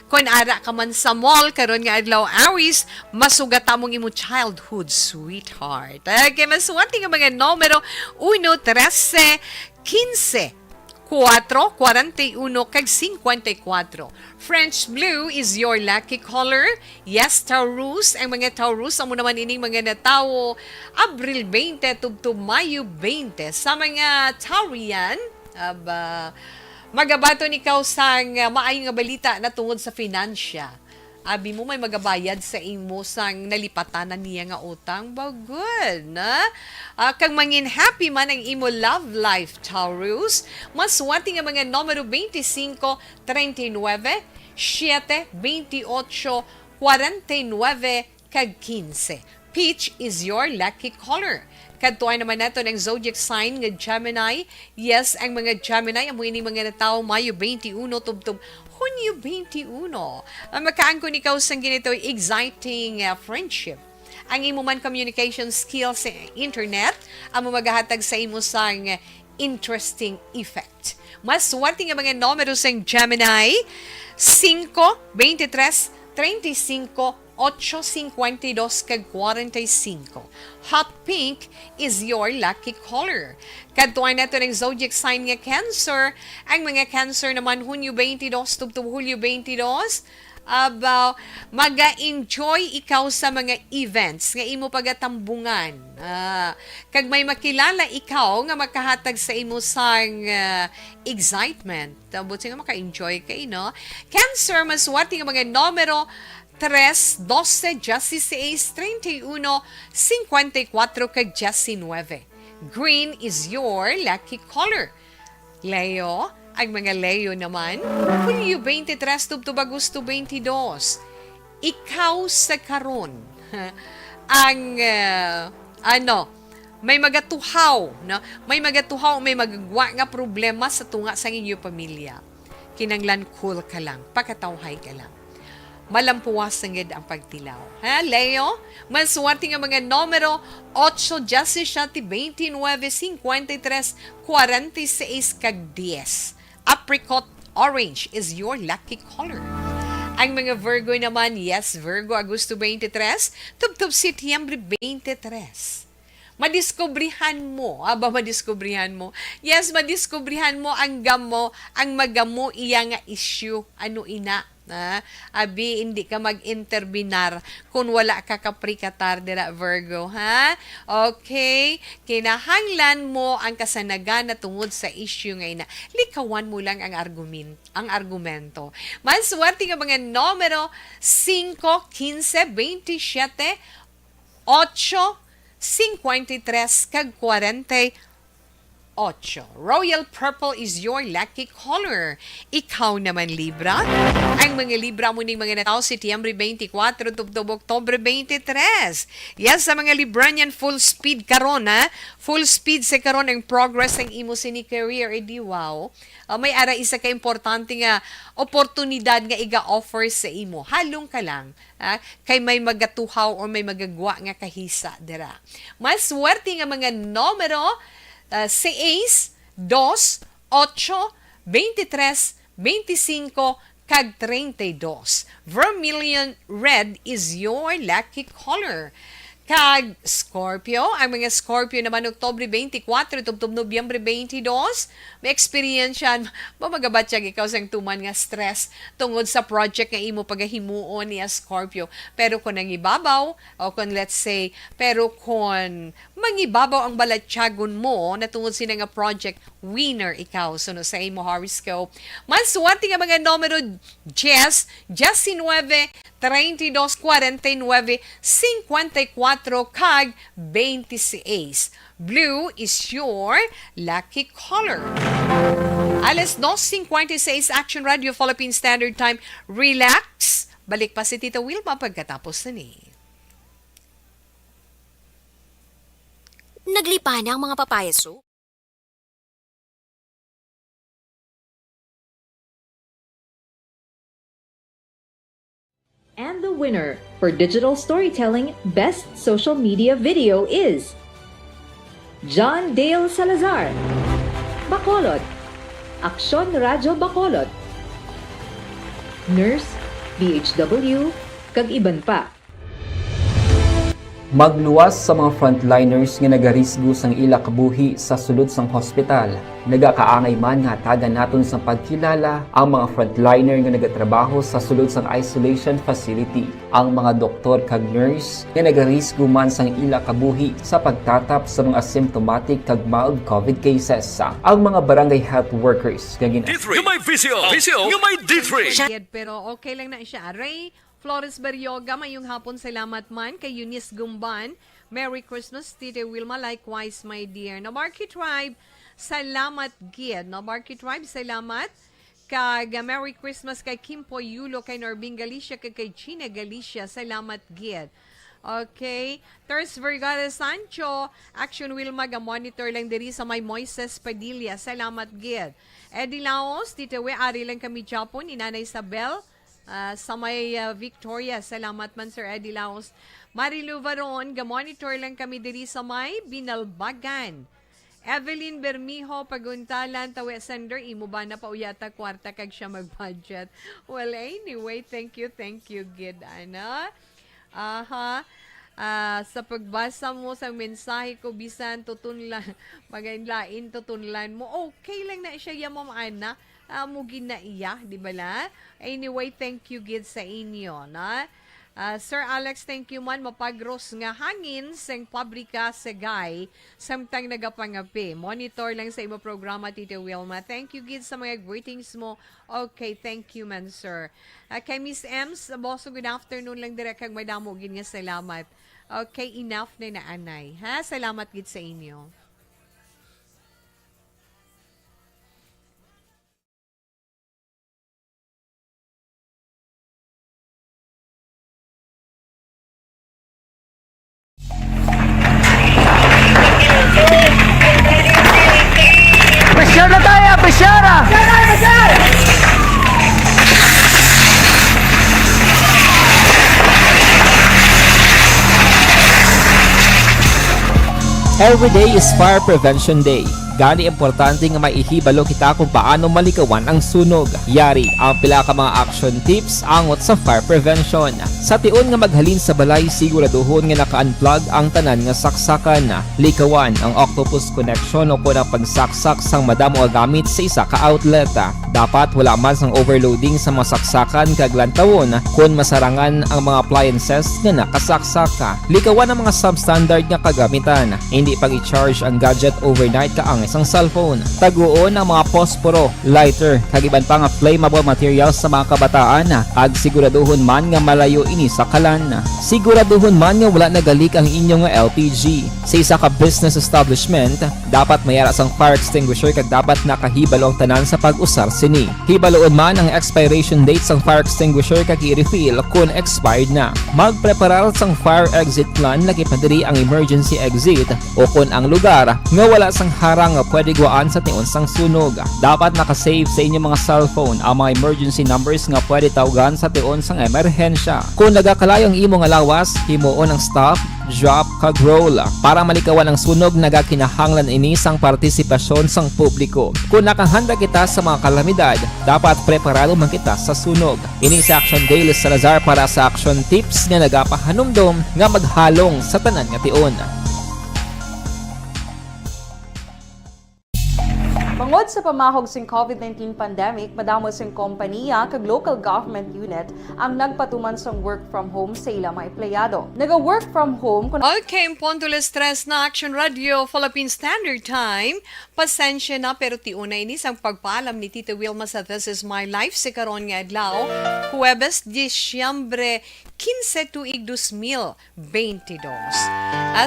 Kung ara ka man sa mall karon nga adlaw Aries, masugata mong imo childhood sweetheart. Okay, maswerte nga mga numero 1, 13, 15, 4, 41, kag 54. French blue is your lucky color. Yes, Taurus. Ang mga Taurus, amo naman ining mga natawo Abril 20 tubto Mayo 20. Sa mga Taurian, magabaton ikaw sang maayong nga balita na tungod sa finansya. Abi mo may magabayad sa imo sang nalipatan na niya nga utang. Ba, good, na? Kang mangin happy man ang imo love life, Taurus. Maswerte nga mga numero 25, 39, 7, 28, 49, kag 15. Peach is your lucky color. Kadtuay naman nato ng zodiac sign nga Gemini. Yes, ang mga Gemini, amo ini mga natao Mayo 21 tubtob Hunyo 21. Makaan ko ikaw sang ganito exciting friendship. Ang imo man communication skills sa internet, amo maghahatag sa imo sang interesting effect. Mas swerte nga mga numero sang Gemini 5, 23, 35, 8.52 kag 45. Hot pink is your lucky color. Kadtuan nato ng zodiac sign nga Cancer. Ang mga Cancer naman Hunyo 22 tubtob Hulyo 22. About maga-enjoy ikaw sa mga events nga imo pagatambungan. Kag may makilala ikaw nga makahatag sa imo sang excitement. Buti nga maka-enjoy kay, no? Cancer, maswerte nga mga numero 3, 12, 16, 31, 54, kag 19. Green is your lucky color. Leo, ang mga Leo naman, Hulyo 23, tubtob Agosto 22. Ikaw sa karon ang may magatuhaw, no? May magatuhaw, may magagwa nga problema sa tunga sa inyong pamilya. Kinanglan cool ka lang, pakatawhay ka lang. Malampuwasangid ang pagtilaw. Ha, Leo? Maswerte nga mga numero 8, 17, 29, 53, 46, kag 10. Apricot orange is your lucky color. Ang mga Virgo naman, yes, Virgo, Agosto 23, tubtob Setyembre 23. Madiskubrihan mo, madiskubrihan mo. Yes, madiskubrihan mo ang gamo, ang magamo iya nga issue, ano ina. Abi, hindi ka mag-interbinar kung wala ka kaprikatar dira, Virgo, ha? Okay, kinahanglan mo ang kasanagan na tungod sa issue ngayon na likawan mo lang ang argumento. Maswerte nga mga numero 5, 15, 27, 8, 53, kag 48. Royal Purple is your lucky color. Ikaw naman, Libra. Ang mga Libra mo ning mga natao, Setyembre 24, tubtob Oktobre 23. Yes, sa mga Libranian, full speed karon, ha? Full speed sa karon ang progress ng imo sini career. Edi wow. May ara isa ka importante nga oportunidad nga iga-offer sa imo. Halong ka lang. Kay may magatuhaw o may magagwa nga kahisa dira. Mas swerte nga mga numero 6, 2, 8, 23, 25, kag 32. Vermilion red is your lucky color. Kag Scorpio, ang mga Scorpio naman Oktobre 24, tubtob Nobyembre 22, may experience yan, mamagabatyag ikaw sang tuman nga stress tungod sa project nga imo pagahimuon niya Scorpio. Pero kung nangibabaw, o kung let's say, pero kung mangibabaw ang balatyagon mo na tungod sina nga project, winner ikaw. So no, sa imo horoscope. Maswerte nga mga numero 10, 19, 32, 49, 54, kag 26. Blue is your lucky color. Alas 2:56 Action Radio Philippine Standard Time. Relax. Balik pa si Tita Wilma pagkatapos na ni. Naglipa na ang mga papayaso. And the winner for Digital Storytelling Best Social Media Video is John Dale Salazar, Bacolod, Aksyon Radyo Bacolod, Nurse, DHW, kag iban pa. Magluwas sa mga frontliners nga nagarisgo sang ila kabuhi sa sulod sang hospital. Nagakaangay man nga tagan naton sang pagkilala ang mga frontliner nga nagatrabaho sa sulod sang isolation facility. Ang mga doktor kag nurse nga nagarisgo man sang ila kabuhi sa pagtatap sa mga asymptomatic kag mild COVID cases. Ang mga barangay health workers kag D3, yung may visio, yung may D3. Pero okay lang na siya. Ray Flores Barrioga, mayong hapon, salamat man. Kay Eunice Gumban, Merry Christmas, Tita Wilma, likewise, my dear. No Market Tribe, salamat gid. No Market Tribe, salamat. Kag Merry Christmas kay Kimpo Yulo, kay Norbing Galicia, kay China Galicia, salamat gid. Okay. Thurs Vergara Sancho, Action Wilma, monitor lang diri sa may Moises Padilla, salamat gid. Eddie Laos, Tita We, ari lang kami Japon, Inana Isabel, sa may Victoria. Salamat man, Sir Eddie Laos. Marilu Varon, gamonitor lang kami diri sa may Binalbagan. Evelyn Bermijo, paguntalan, tawe sender, imo ba na pauyata kwarta kag siya mag-budget? Well, anyway, thank you, gid, ana. Sa pagbasa mo sa mensahe ko, bisan tutunlan, magainlain tutunlan mo, okay lang na siya, ma'am ana. Mugin na iya, di ba la? Anyway, thank you gid sa inyo, na? Sir Alex, thank you man, mapagros nga hangin sang pabrika sa gay, samtang nagapangapi. Monitor lang sa imo programa, Tita Wilma. Thank you gid sa mga greetings mo. Okay, thank you man, sir. Kay Miss Ems, boso, good afternoon lang direct kag may damo gid nga salamat. Okay, enough na anay. Ha? Salamat gid sa inyo. Pressure na tayo! Pressure! Every day is Fire Prevention Day. Gani importante nga maihibalo kita kung paano malikawan ang sunog. Yari ang pila ka mga action tips angot sa fire prevention. Sa tiun nga maghalin sa balay, siguraduhon nga naka-unplug ang tanan nga saksakan. Likawan ang octopus connection o kung ang pagsaksak sang madamo nga gamit sa isa ka outlet. Dapat wala man sang overloading sa masaksakan kag lantawon kung masarangan ang mga appliances nga nakasaksaka. Likawan ang mga substandard nga kagamitan. Hindi pag i-charge ang gadget overnight kaang isang cellphone. Taguon ang mga posporo, lighter, kag iban pa nga flammable materials sa mga kabataan. Ag siguraduhon man nga malayo ini sa kalan. Siguraduhon man nga wala nagalik ang inyong nga LPG. Sa isa ka business establishment, dapat mayara sang fire extinguisher kag dapat nakahibalo ang tanan sa pag-usar sini. Hibaloon man ang expiration date sang fire extinguisher kag i-refill kung expired na. Magpreparar sang fire exit plan laki padiri ang emergency exit o kung ang lugar nga wala sang harang nga pwede guwaan sa tiun sang sunog. Dapat nakasave sa inyong mga cellphone ang mga emergency numbers nga pwede tawagan sa tiun sang emerhensya. Kung nagakalayo ang imo nga lawas, himuon ang stop, drop, kag roll. Para malikawan ang sunog, nagakinahanglan ini sang partisipasyon sang publiko. Kung nakahanda kita sa mga kalamidad, dapat preparado man kita sa sunog. Ini sa Action Daily Salazar para sa action tips nga nagapahanumdom nga maghalong sa tanan nga tiun. Bangod sa pamahog sing COVID-19 pandemic, madamo sing kompanya kag local government unit ang nagpatuman sang work from home sa ilang mga empleyado. Naga-work from home kun Okay, punto las 3 na Action Radio, Philippine Standard Time. Pasensya na pero tiunay ni sang pagpaalam ni Tita Wilma sa This Is My Life si karon nga adlaw, Huwebes, Disyembre 15 tuig 2022.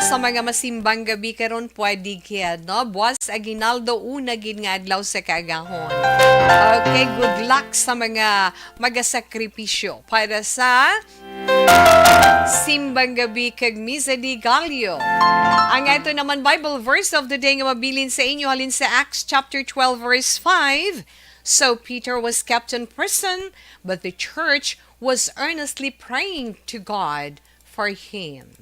Sa mga masimbang gabi karon pwede kaya, no? Buwas Aguinaldo una gid nga adlaw sa kaagahon. Okay, good luck sa mga magasakripisyo para sa simbang gabi kag Misa di Gallo. Ang ito naman Bible verse of the day nga mabilin sa inyo halin sa Acts chapter 12 verse 5. So Peter was kept in prison, but the church was earnestly praying to God for him.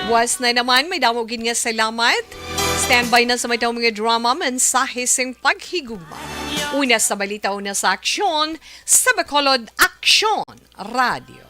Was na naman, may damogin nga salamat. Standby na sa may taong mga drama, mensahe sing paghigugma. Una sa balita, una sa aksyon, sa Bacolod Aksyon Radio.